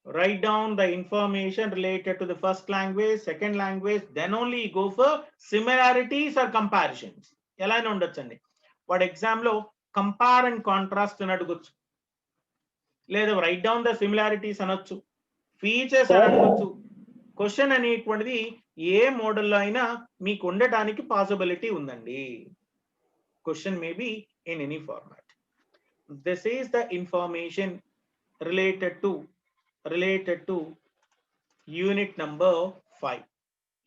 write down the information related to the first language, second language, then only go for similarities or comparisons. ఎలా అయినా ఉండొచ్చండి. వాడు ఎగ్జామ్ లో కంపేర్ అండ్ కాంట్రాస్ట్ అని అడగొచ్చు, లేదా రైట్ డౌన్ ద సిమిలారిటీస్ అనొచ్చు, ఫీచర్స్ అని అడగొచ్చు. క్వశ్చన్ అనేటువంటిది ఏ మోడల్లో అయినా మీకు ఉండటానికి పాసిబిలిటీ ఉందండి. Question may be in any format. This is the information related to unit number 5.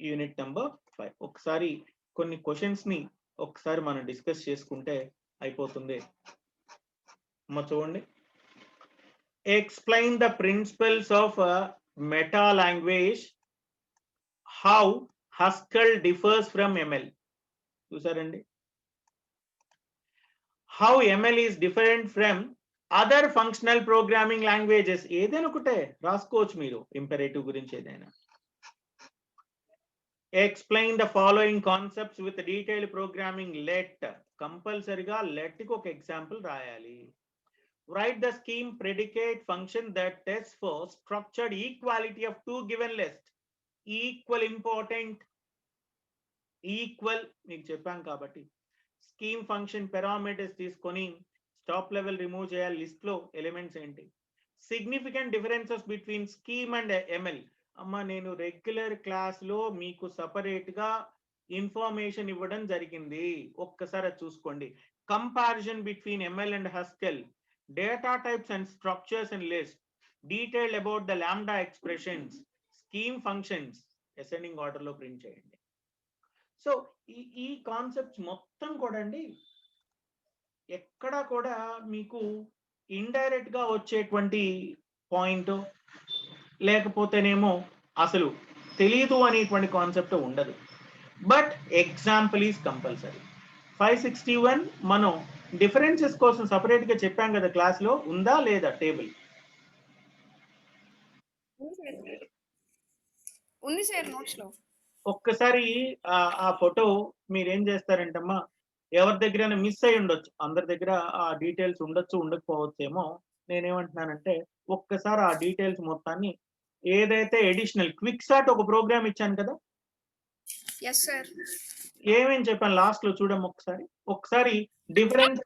Unit number 5 ఒకసారి కొన్ని క్వశ్చన్స్ ని ఒకసారి మనం డిస్కస్ చేసుకుంటే అయిపోతుంది. చూడండి, explain the principles of meta language, how Haskell differs from ML. చూసారండి. How ML is different from other functional programming languages. ఏదైనా ఒకటే రాసుకోవచ్చు మీరు ఇంపెరేటివ్ గురించి ఏదైనా. Explain the following concepts with detailed programming. Let, కంపల్సరిగా లెట్ కి ఒక ఎగ్జాంపుల్ రాయాలి. Write the scheme predicate function that tests for structured equality of two given list. Equal important. Equal మీకు చెప్పాం కాబట్టి స్కీమ్ ఫంక్షన్ పారామీటర్స్ తీసుకొని స్టాప్ లెవెల్ రిమూవ్ చేయాలి. List లో ఎలిమెంట్స్ ఏంటి. Significant differences between scheme and ML. అమ్మ నేను regular class లో మీకు సపరేట్ గా ఇన్ఫర్మేషన్ ఇవ్వడం జరిగింది, ఒక్కసారి అది చూసుకోండి. Comparison between ML and Haskell. Data types and structures and lists. Detailed about the lambda expressions. Scheme functions. Ascending order లో ప్రింట్ చేయండి. సో ఈ కాన్సెప్ట్స్ మొత్తం కూడా అండి ఎక్కడ కూడా మీకు ఇండైరెక్ట్ గా వచ్చేటువంటి పాయింట్ లేకపోతేనేమో అసలు తెలియదు అనేటువంటి కాన్సెప్ట్ ఉండదు. But example is compulsory. 561 మనం డిఫరెన్సెస్ కోసం సపరేట్ గా చెప్పాం కదా క్లాస్ లో, ఉందా లేదా టేబుల్? ఉంది సార్ నోట్స్ లో. ఒక్కసారి ఆ ఫోటో మీరేం చేస్తారంటమ్మా, ఎవరి దగ్గర మిస్ అయి ఉండొచ్చు, అందరి దగ్గర ఆ డీటెయిల్స్ ఉండొచ్చు ఉండకపోవచ్చేమో. నేనేమంటున్నానంటే ఒక్కసారి ఆ డీటెయిల్స్ మొత్తాన్ని ఏదైతే ఎడిషనల్ క్విక్ సార్ట్ ఒక ప్రోగ్రామ్ ఇచ్చాను కదా, ఎస్ సార్. ఏమేం చెప్పాను లాస్ట్ లో చూడమ్మ ఒకసారి. ఒకసారి డిఫరెన్స్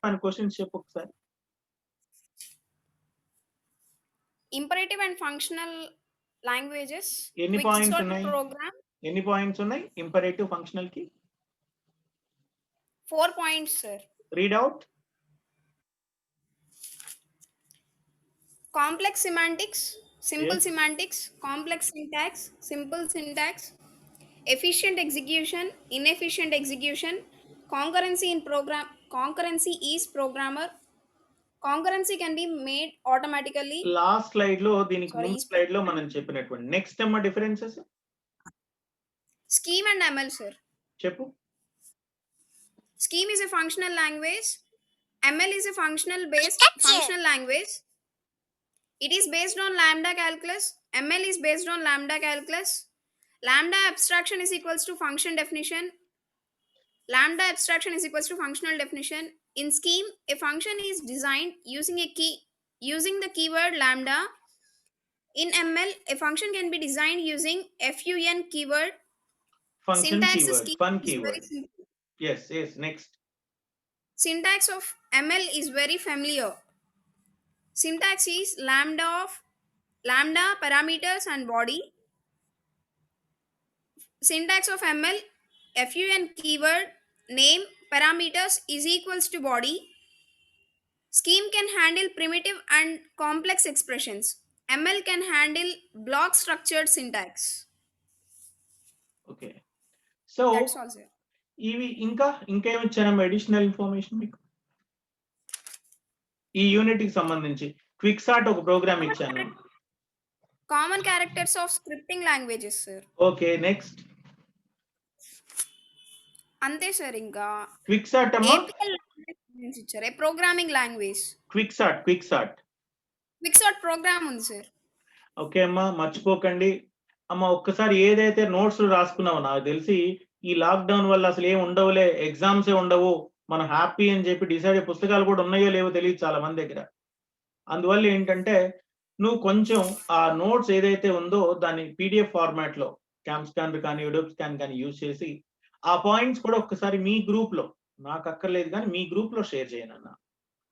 అని క్వశ్చన్స్ చెప్పు ఒకసారి. Imperative and functional languages. ఎన్ని పాయింట్స్ ఉన్నాయి? ప్రోగ్రామ్ ఎన్ని పాయింట్స్ ఉన్నాయి ఇంపరేటివ్ ఫంక్షనల్ కి? 4 points sir. Read out. Complex semantics, simple Yes. semantics, complex syntax, simple syntax, efficient execution, inefficient execution, concurrency in program, concurrency is programmer, concurrency can be made automatically. Last slide లో దీనికి Sorry, ముందు slide లో మనం చెప్పినటువంటి next అమ్మ differences. Scheme and ML sir. చెప్పు. Scheme is a functional language. ML is a functional language. It is based on lambda calculus. ML is based on lambda calculus. Lambda abstraction is equals to function definition. Lambda abstraction is equals to functional definition. In Scheme, a function is designed using the keyword lambda. In ML, a function can be designed using fun keyword. Function Syntax keyword, scheme fun is keyword. very simple. Yes, yes, next. Syntax of ML is very familiar. Syntax is lambda, parameters and body. Syntax of ML, fun keyword, name, parameters is equals to body. Scheme can handle primitive and complex expressions. ML can handle block structured syntax. Okay. So That's all sir. ఇవి ఇంకేమి ఇచ్చానమ్మా additional information మీకు ఈ unit కి సంబంధించి? Quick sort ఒక program ఇచ్చాను. Common characters of scripting languages sir. Okay, next. అంతే sir. ఇంకా క్విక్ సార్ట్ అమ్మా, APL language ఇచ్చారు. Programming language. Quick sort program ఉంది సార్. ఓకే అమ్మా, మర్చిపోకండి అమ్మ. ఒక్కసారి ఏదైతే నోట్స్ రాసుకున్నావో, నాకు తెలిసి ఈ లాక్డౌన్ వల్ల అసలు ఏం ఉండవులే, ఎగ్జామ్సే ఉండవు, మనం హ్యాపీ అని చెప్పి డిసైడ్ పుస్తకాలు కూడా ఉన్నాయో లేవో తెలియదు చాలా మంది దగ్గర. అందువల్ల ఏంటంటే నువ్వు కొంచెం ఆ నోట్స్ ఏదైతే ఉందో దాన్ని PDF ఫార్మాట్ లో క్యామ్ స్కానర్ కానీ యూడోబ్ స్కాన్ కానీ యూజ్ చేసి ఆ పాయింట్స్ కూడా ఒక్కసారి మీ గ్రూప్ లో, నాకు అక్కర్లేదు కానీ మీ గ్రూప్ లో షేర్ చేయండి అన్న.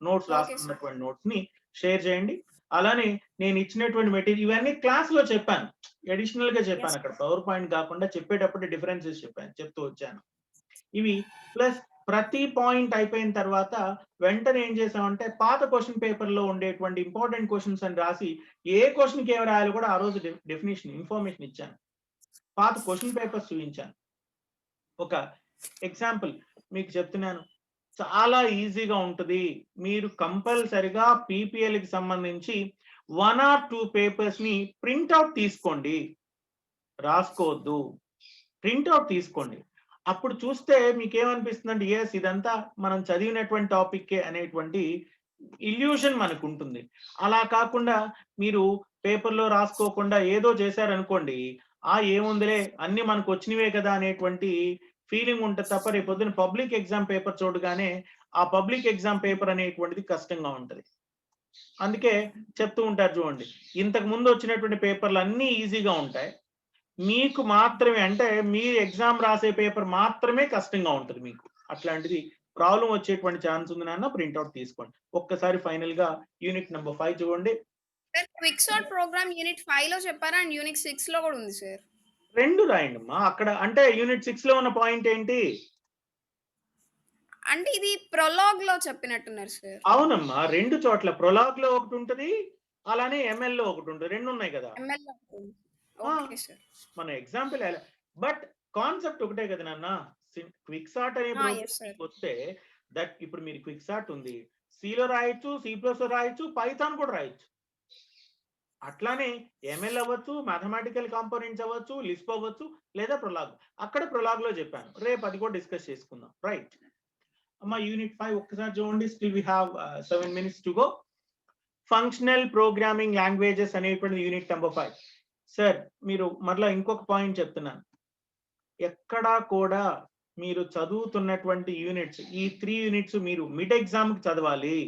నోట్స్ రాసుకున్నటువంటి నోట్స్ ని షేర్ చేయండి. అలానే నేను ఇచ్చినటువంటి మెటీరియల్ ఇవన్నీ క్లాస్ లో చెప్పాను, అడిషనల్ గా చెప్పాను. అక్కడ పవర్ పాయింట్ కాకుండా చెప్పేటప్పుడు డిఫరెన్సెస్ చెప్తూ వచ్చాను. ఇవి ప్లస్ ప్రతి పాయింట్ అయిపోయిన తర్వాత వెంటనే ఏం చేసామంటే పాత క్వశ్చన్ పేపర్ లో ఉండేటువంటి ఇంపార్టెంట్ క్వశ్చన్స్ అని రాసి ఏ క్వశ్చన్ కి ఏం రాయాలో కూడా ఆ రోజు ఇన్ఫర్మేషన్ ఇచ్చాను. పాత క్వశ్చన్ పేపర్స్ చూపించాను. ఒక ఎగ్జాంపుల్ మీకు చెప్తున్నాను, చాలా ఈజీగా ఉంటుంది. మీరు కంపల్సరిగా PPL కి సంబంధించి 1 or 2 పేపర్స్ ని ప్రింట్అవుట్ తీసుకోండి, రాసుకోవద్దు, ప్రింట్అవుట్ తీసుకోండి. అప్పుడు చూస్తే మీకేమనిపిస్తుందంటే ఎస్ ఇదంతా మనం చదివినటువంటి టాపిక్ అనేటువంటి ఇల్యూషన్ మనకు ఉంటుంది. అలా కాకుండా మీరు పేపర్లో రాసుకోకుండా ఏదో చేశారనుకోండి, ఏముందిలే అన్ని మనకు వచ్చినవే కదా అనేటువంటి ఫీలింగ్ ఉంటది తప్ప రేపొద్దున పబ్లిక్ ఎగ్జామ్ పేపర్ చూడగానే ఆ పబ్లిక్ ఎగ్జామ్ పేపర్ అనేటువంటిది కష్టంగా ఉంటది. అందుకే చెప్తూ ఉంటారు చూడండి, ఇంతకు ముందు వచ్చినటువంటి పేపర్లు అన్నీ ఈజీగా ఉంటాయి. మీకు మాత్రమే అంటే మీ ఎగ్జామ్ రాసే పేపర్ మాత్రమే కష్టంగా ఉంటుంది మీకు. అట్లాంటిది ప్రాబ్లం వచ్చేటువంటి ఛాన్స్ ఉంది నాన్న, ప్రింట్అవుట్ తీసుకోండి. ఒక్కసారి ఫైనల్ గా యూనిట్ నెంబర్ 5 చూడండి. Sir quick sort program unit 5 లో చెప్పారా అండ్ యూనిట్ 6 లో కూడా ఉంది సార్. 2 రాయండమ్మా. అక్కడ అంటే యూనిట్ 6 లో ఉన్న పాయింట్ ఏంటి? అంటే ఇది ప్రొలాగ్ లో చెప్పినట్టున్నారు సార్. అవునమ్మా, 2 చోట్ల ప్రొలాగ్ లో ఒకటి ఉంటది, అలానే ఎంఎల్ లో ఒకటి ఉంటుంది. 2 ఉన్నాయి కదా. ఎంఎల్ లో ఉంది. ఆ, ఓకే సార్. మన ఎగ్జాంపుల్ బట్ కాన్సెప్ట్ ఒకటే కదా నాన్న. క్విక్ సార్ట్ అనే ఎస్ సార్. ప్రోగ్రామ్ వస్తే దట్ ఇప్పుడు మీరు క్విక్ సార్ట్ ఉంది, సిలో రాయొచ్చు, సి ప్లస్ లో రాయొచ్చు, పైథాన్ కూడా రాయొచ్చు. అట్లానే ఎంఎల్ అవ్వచ్చు, మ్యాథమెటికల్ కాంపోనెంట్స్ అవ్వచ్చు, లిస్ప్ అవ్వచ్చు, లేదా ప్రొలాగ్. అక్కడ ప్రొలాగ్ లో చెప్పాను, రేపు అది కూడా డిస్కస్ చేసుకుందాం. రైట్ అమ్మా, యూనిట్ 5 ఒక్కసారి చూడండి. Still we have 7 minutes to go. Functional programming languages అనేటువంటి యూనిట్ నెంబర్ 5. సార్ మీరు మరలా ఇంకొక పాయింట్ చెప్తున్నాను, ఎక్కడా కూడా మీరు చదువుతున్నటువంటి యూనిట్స్, ఈ 3 యూనిట్స్ మీరు మిడ్ ఎగ్జామ్ కి చదవాలి.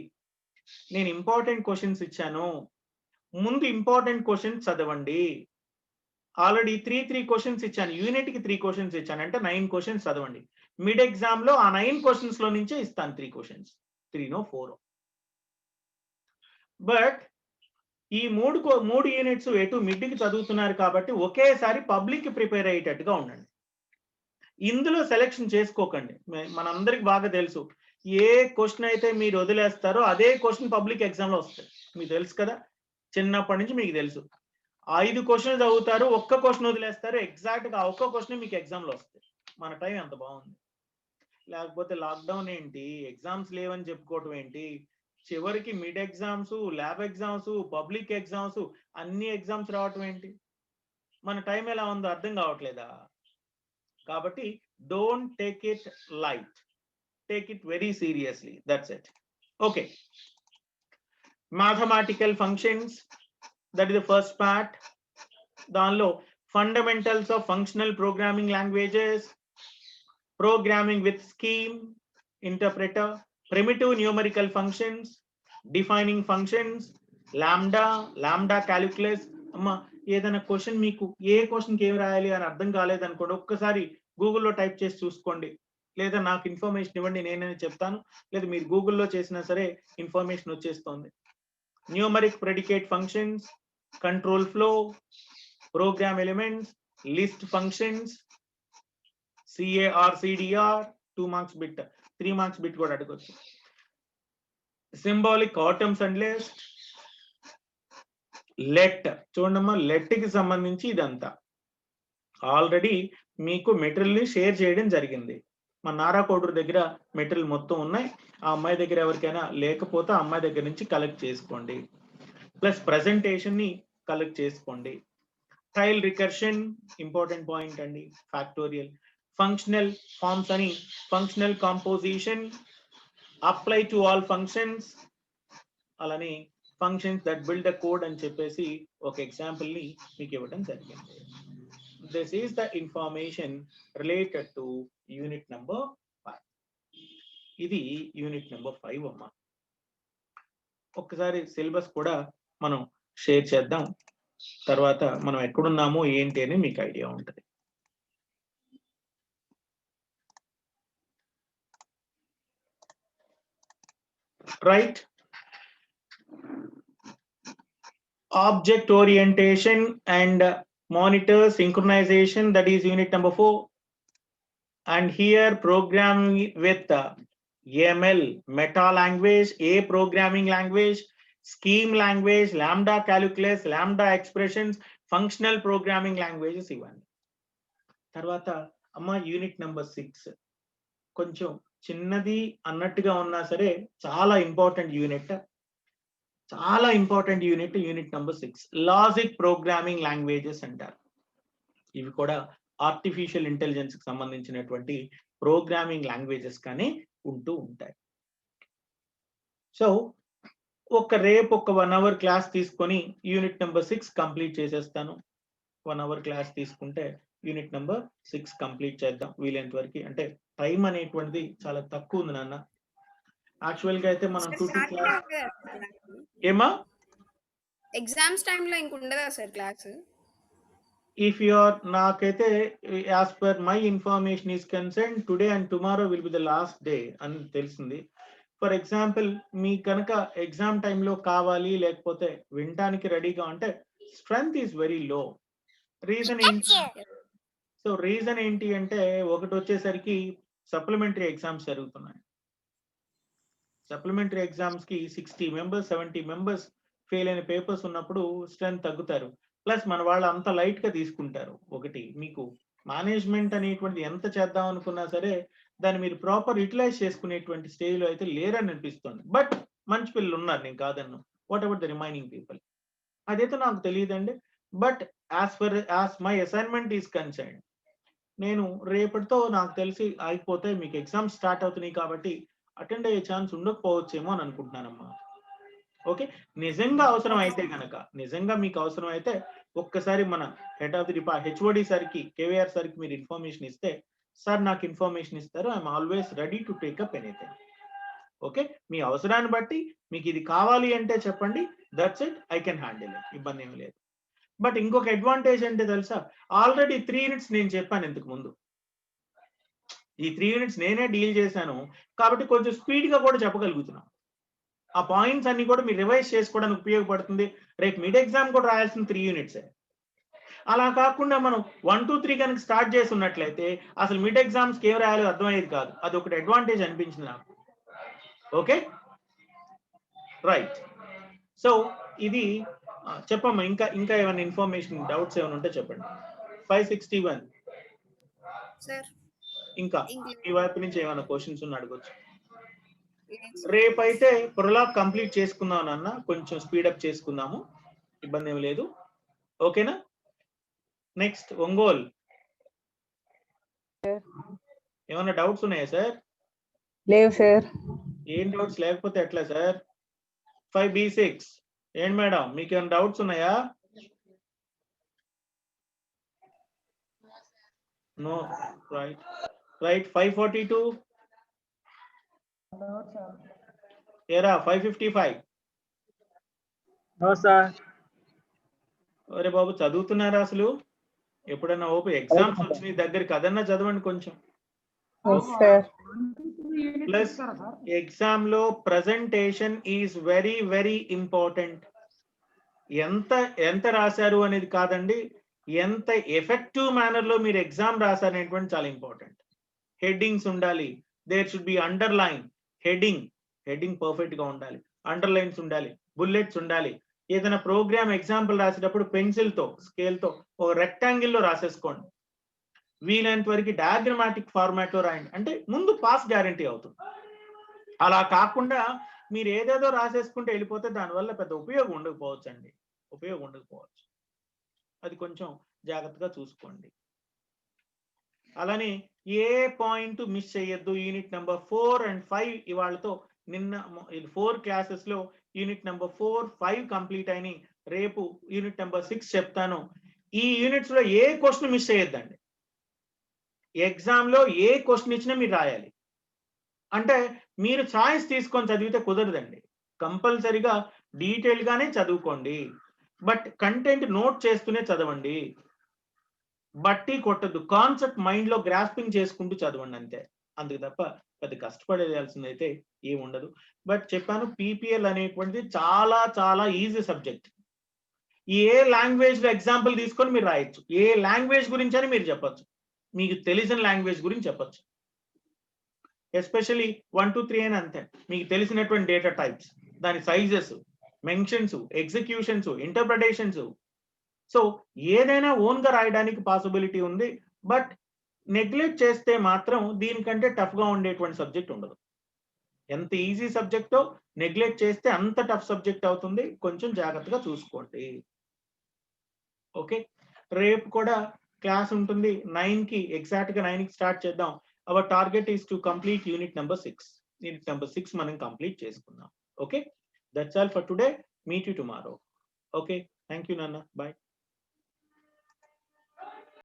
నేను ఇంపార్టెంట్ క్వశ్చన్స్ ఇచ్చాను, ముందు ఇంపార్టెంట్ క్వశ్చన్స్ చదవండి. ఆల్రెడీ 3 క్వశ్చన్స్ ఇచ్చాను, యూనిట్ కి 3 క్వశ్చన్స్ ఇచ్చాను అంటే 9 క్వశ్చన్స్ చదవండి. మిడ్ ఎగ్జామ్ లో ఆ 9 క్వశ్చన్స్ లో నుంచే ఇస్తాను 3 క్వశ్చన్స్, 3 4. బట్ ఈ మూడు యూనిట్స్ ఎటు మిడ్ కి చదువుతున్నారు కాబట్టి ఒకేసారి పబ్లిక్ కి ప్రిపేర్ అయ్యేటట్టుగా ఉండండి. ఇందులో సెలెక్షన్ చేసుకోకండి. మనందరికి బాగా తెలుసు, ఏ క్వశ్చన్ అయితే మీరు వదిలేస్తారో అదే క్వశ్చన్ పబ్లిక్ ఎగ్జామ్ లో వస్తుంది. మీకు తెలుసు కదా, చిన్నప్పటి నుంచి మీకు తెలుసు. 5 క్వశ్చన్ చదువుతారు, ఒక్క క్వశ్చన్ వదిలేస్తారు, ఎగ్జాక్ట్ గా ఒక్క క్వశ్చన్ మీకు ఎగ్జామ్ లో వస్తుంది. మన టైం ఎంత బాగుంది. లేకపోతే లాక్డౌన్ ఏంటి, ఎగ్జామ్స్ లేవని చెప్పుకోవటం ఏంటి, చివరికి mid exams, lab exams, public exams, అన్ని ఎగ్జామ్స్ రావటం ఏంటి. మన టైం ఎలా ఉందో అర్థం కావట్లేదా? కాబట్టి don't take it light, take it very seriously. That's it. Okay, mathematical functions, that is the first part. దానిలో fundamentals of functional programming languages, programming with scheme, interpreter, primitive numerical functions, defining functions, lambda calculus. అమ్మా, ఏదైనా question మీకు ఏ క్వశ్చన్కి ఏం రాయాలి అని అర్థం కాలేదనుకోండి, ఒక్కసారి గూగుల్లో టైప్ చేసి చూసుకోండి, లేదా నాకు ఇన్ఫర్మేషన్ ఇవ్వండి, నేనే చెప్తాను, లేదా మీరు గూగుల్లో చేసినా సరే ఇన్ఫర్మేషన్ వచ్చేస్తుంది. Numeric predicate functions, control flow, program elements, list functions, CAR, 2 marks bit, 3 marks bit కూడా అడగొచ్చు. Symbolic atoms and list, let. చూడమ్మా, లెట్ కి సంబంధించి ఇదంతా ఆల్రెడీ మీకు మెటీరియల్ ని షేర్ చేయడం జరిగింది. మన నారా కోడూరు దగ్గర మెటీరియల్ మొత్తం ఉన్నాయి. ఆ అమ్మాయి దగ్గర ఎవరికైనా లేకపోతే ఆ అమ్మాయి దగ్గర నుంచి కలెక్ట్ చేసుకోండి. ప్లస్ ప్రెజెంటేషన్ ని కలెక్ట్ చేసుకోండి. టైల్ రికర్షన్ ఇంపార్టెంట్ పాయింట్ అండి, ఫ్యాక్టోరియల్. ఫంక్షనల్ ఫార్మ్స్ అని, functional composition, apply to all functions, అలానే functions that build the code అని చెప్పేసి ఒక ఎగ్జాంపుల్ ని మీకు ఇవ్వడం జరిగింది. This is the information related to unit number 5. ఇది యూనిట్ నెంబర్ 5 అమ్మా. ఒక్కసారి సిలబస్ కూడా మనం షేర్ చేద్దాం, తర్వాత మనం ఎక్కడున్నామో ఏంటి అని మీకు ఐడియా ఉంటుంది. Right, object orientation and monitor synchronization, that is unit number 4. And here programming with ML, meta language, A programming language, scheme language, lambda calculus, lambda expressions, functional programming languages ఇవన్నీ. తర్వాత అమ్మ యూనిట్ నెంబర్ 6 కొంచెం చిన్నది అన్నట్టుగా ఉన్నా సరే చాలా important unit, చాలా important unit. Unit number 6 logic programming languages అంటారు. ఇవి కూడా ఆర్టిఫిషియల్ ఇంటెలిజెన్స్ కి సంబంధించినటువంటి ప్రోగ్రామింగ్ లాంగ్వేజెస్ కానీ ఉంటూ ఉంటాయి. సో రేపు ఒక 1 అవర్ క్లాస్ తీసుకొని యూనిట్ నెంబర్ 6 కంప్లీట్ చేసేస్తాను. 1 అవర్ క్లాస్ తీసుకుంటే యూనిట్ నెంబర్ 6 కంప్లీట్ చేద్దాం వీలైనంత వరకు. అంటే టైం అనేటువంటిది చాలా తక్కువ ఉంది నాన్న. యాక్చువల్ గా అయితే మనం 2 క్లాస్ ఏమా ఎగ్జామ్స్ టైంలో ఇంక ఉండదా sir class? if you are నాకైతే as per my information is concerned today and tomorrow will be the last day అని తెలిసింది. ఫర్ ఎగ్జాంపుల్ మీ కనుక ఎగ్జామ్ టైంలో కావాలి లేకపోతే వినటానికి రెడీగా ఉంటే strength is very low. Reason ఏంటి? సో రీజన్ ఏంటి అంటే ఒకటి వచ్చేసరికి సప్లిమెంటరీ ఎగ్జామ్స్ జరుగుతున్నాయి. సప్లిమెంటరీ ఎగ్జామ్స్ కి 60 మెంబర్స్ 70 మెంబర్స్ ఫెయిల్ అయిన పేపర్స్ ఉన్నప్పుడు స్ట్రెంగ్త్ తగ్గుతారు. ప్లస్ మన వాళ్ళు అంత లైట్ గా తీసుకుంటారు. ఒకటి మీకు మేనేజ్మెంట్ అనేటువంటిది ఎంత చేద్దాం అనుకున్నా సరే దాన్ని మీరు ప్రాపర్ యూటిలైజ్ చేసుకునేటువంటి స్టేజ్ లో అయితే లేరని అనిపిస్తుంది. బట్ మంచి పిల్లలు ఉన్నారు, నేను కాదన్ను. What about the remaining people అదైతే నాకు తెలియదండి. But as my assignment is concern, నేను రేపటితో నాకు తెలిసి అయిపోతే మీకు ఎగ్జామ్స్ స్టార్ట్ అవుతున్నాయి కాబట్టి అటెండ్ అయ్యే ఛాన్స్ ఉండకపోవచ్చేమో అని అనుకుంటున్నానమ్మా. ఓకే, నిజంగా అవసరం అయితే కనుక, నిజంగా మీకు అవసరం అయితే ఒక్కసారి మన head of the department HOD సార్కి కేవీఆర్ సార్కి మీరు ఇన్ఫర్మేషన్ ఇస్తే సార్ నాకు ఇన్ఫర్మేషన్ ఇస్తారు. I'm always ready to take up anything. Okay, మీ అవసరాన్ని బట్టి మీకు ఇది కావాలి అంటే చెప్పండి, that's it, I can handle it, ఇబ్బంది ఏమి లేదు. బట్ ఇంకొక అడ్వాంటేజ్ అంటే తెలుసా, ఆల్రెడీ 3 యూనిట్స్ నేను చెప్పాను ఇంతకు ముందు. ఈ 3 యూనిట్స్ నేనే డీల్ చేశాను కాబట్టి కొంచెం స్పీడ్ గా కూడా చెప్పగలుగుతున్నాను. ఆ పాయింట్స్ అన్ని కూడా మీరు రివైజ్ చేసుకోవడానికి ఉపయోగపడుతుంది. రేపు మిడ్ ఎగ్జామ్ కూడా రాయాల్సిన 3 యూనిట్స్. అలా కాకుండా మనం 1, 2, 3 కనుక స్టార్ట్ చేసి ఉన్నట్లయితే అసలు మిడ్ ఎగ్జామ్స్ ఏం రాయాలో అర్థమయ్యేది కాదు. అది ఒకటి అడ్వాంటేజ్ అనిపించింది నాకు. Okay right. సో ఇది చెప్పమ్మా, ఇంకా ఏమైనా ఇన్ఫర్మేషన్ డౌట్స్ ఏమైనా ఉంటే చెప్పండి. 561 సార్ ఇంకా ఈ వైపు నుంచి ఏమైనా క్వశ్చన్స్ ఉన్న అడగొచ్చు. రేపైతే ప్రొలాగ్ కంప్లీట్ చేసుకుందాం నాన్న, కొంచెం స్పీడప్ చేసుకుందాము, ఇబ్బంది ఏమి లేదు. ఓకేనా? నెక్స్ట్ ఒంగోల్, ఏమైనా డౌట్స్ ఉన్నాయా సార్? లేవు సార్. ఏం డౌట్స్ లేకపోతే ఎట్లా సార్? 5B6 ఏంటి మేడం, మీకు ఏమైనా డౌట్స్ ఉన్నాయా? No, right. 542 ఏరా 555 నో సార్. అరే బాబు చదువుతున్నారా అసలు? ఎప్పుడన్నా ఎగ్జామ్స్ వచ్చినాయి దగ్గరికి, అదన్నా చదవండి కొంచెం. ప్లస్ ఎగ్జామ్ లో presentation is very very important. ఎంత రాశారు అనేది కాదండి, ఎంత ఎఫెక్టివ్ మేనర్ లో మీరు ఎగ్జామ్ రాశారనేటువంటి చాలా ఇంపార్టెంట్. హెడ్డింగ్స్ ఉండాలి, there should be underline heading perfect గా ఉండాలి, అండర్లైన్స్ ఉండాలి, బుల్లెట్స్ ఉండాలి. ఏదైనా ప్రోగ్రామ్ ఎగ్జాంపుల్ రాసేటప్పుడు పెన్సిల్ తో స్కేల్ తో ఒక రెక్టాంగిల్ లో రాసేసుకోండి. వీలైనంత వరకు డయాగ్రమాటిక్ ఫార్మాట్ లో రాయండి, అంటే ముందు పాస్ గ్యారంటీ అవుతుంది. అలా కాకుండా మీరు ఏదేదో రాసేసుకుంటే వెళ్ళిపోతే దానివల్ల పెద్ద ఉపయోగం ఉండకపోవచ్చు. అది కొంచెం జాగ్రత్తగా చూసుకోండి. అలానే ఏ పాయింట్ మిస్ చేయొద్దు. యూనిట్ నెంబర్ 4 and 5 ఇవాళతో నిన్న 4 క్లాసెస్ లో యూనిట్ నెంబర్ 4, 5 కంప్లీట్ అయినాయి. రేపు యూనిట్ నెంబర్ 6 చెప్తాను. ఈ యూనిట్స్ లో ఏ క్వశ్చన్ మిస్ చేయొద్దండి. ఎగ్జామ్ లో ఏ క్వశ్చన్ ఇచ్చినా మీరు రాయాలి. అంటే మీరు ఛాయిస్ తీసుకొని చదివితే కుదరదండి. కంపల్సరిగా డీటెయిల్ గానే చదువుకోండి, బట్ కంటెంట్ నోట్ చేస్తూనే చదవండి. బట్టి కొట్టద్దు, కాన్సెప్ట్ మైండ్ లో గ్రాస్పింగ్ చేసుకుంటూ చదవండి అంతే. అందుకు తప్ప పెద్ద కష్టపడేయాల్సింది అయితే ఏమి ఉండదు. బట్ చెప్పాను, పీపీఎల్ అనేటువంటిది చాలా చాలా ఈజీ సబ్జెక్ట్. ఏ లాంగ్వేజ్ లో ఎగ్జాంపుల్ తీసుకొని మీరు రాయొచ్చు, ఏ లాంగ్వేజ్ గురించి అని మీరు చెప్పొచ్చు, మీకు తెలిసిన లాంగ్వేజ్ గురించి చెప్పొచ్చు. ఎస్పెషల్లీ 1, 2, 3 అని అంతే, మీకు తెలిసినటువంటి డేటా టైప్స్, దాని sizes, mentions, executions, interpretations. So ఏదైనా ఓన్ గా రాయడానికి పాసిబిలిటీ ఉంది. బట్ నెగ్లెక్ట్ చేస్తే మాత్రం దీనికంటే టఫ్ గా ఉండేటువంటి సబ్జెక్ట్ ఉండదు. ఎంత ఈజీ సబ్జెక్టో నెగ్లెక్ట్ చేస్తే అంత టఫ్ సబ్జెక్ట్ అవుతుంది. కొంచెం జాగ్రత్తగా చూసుకోండి. ఓకే, రేపు కూడా క్లాస్ ఉంటుంది 9 కి ఎగ్జాక్ట్ గా 9 కి స్టార్ట్ చేద్దాం. Our target is to complete unit number 6. Unit number 6 మనం కంప్లీట్ చేసుకుందాం. Okay, that's all for today. Meet you tomorrow. Okay, thank you నాన్న, బాయ్.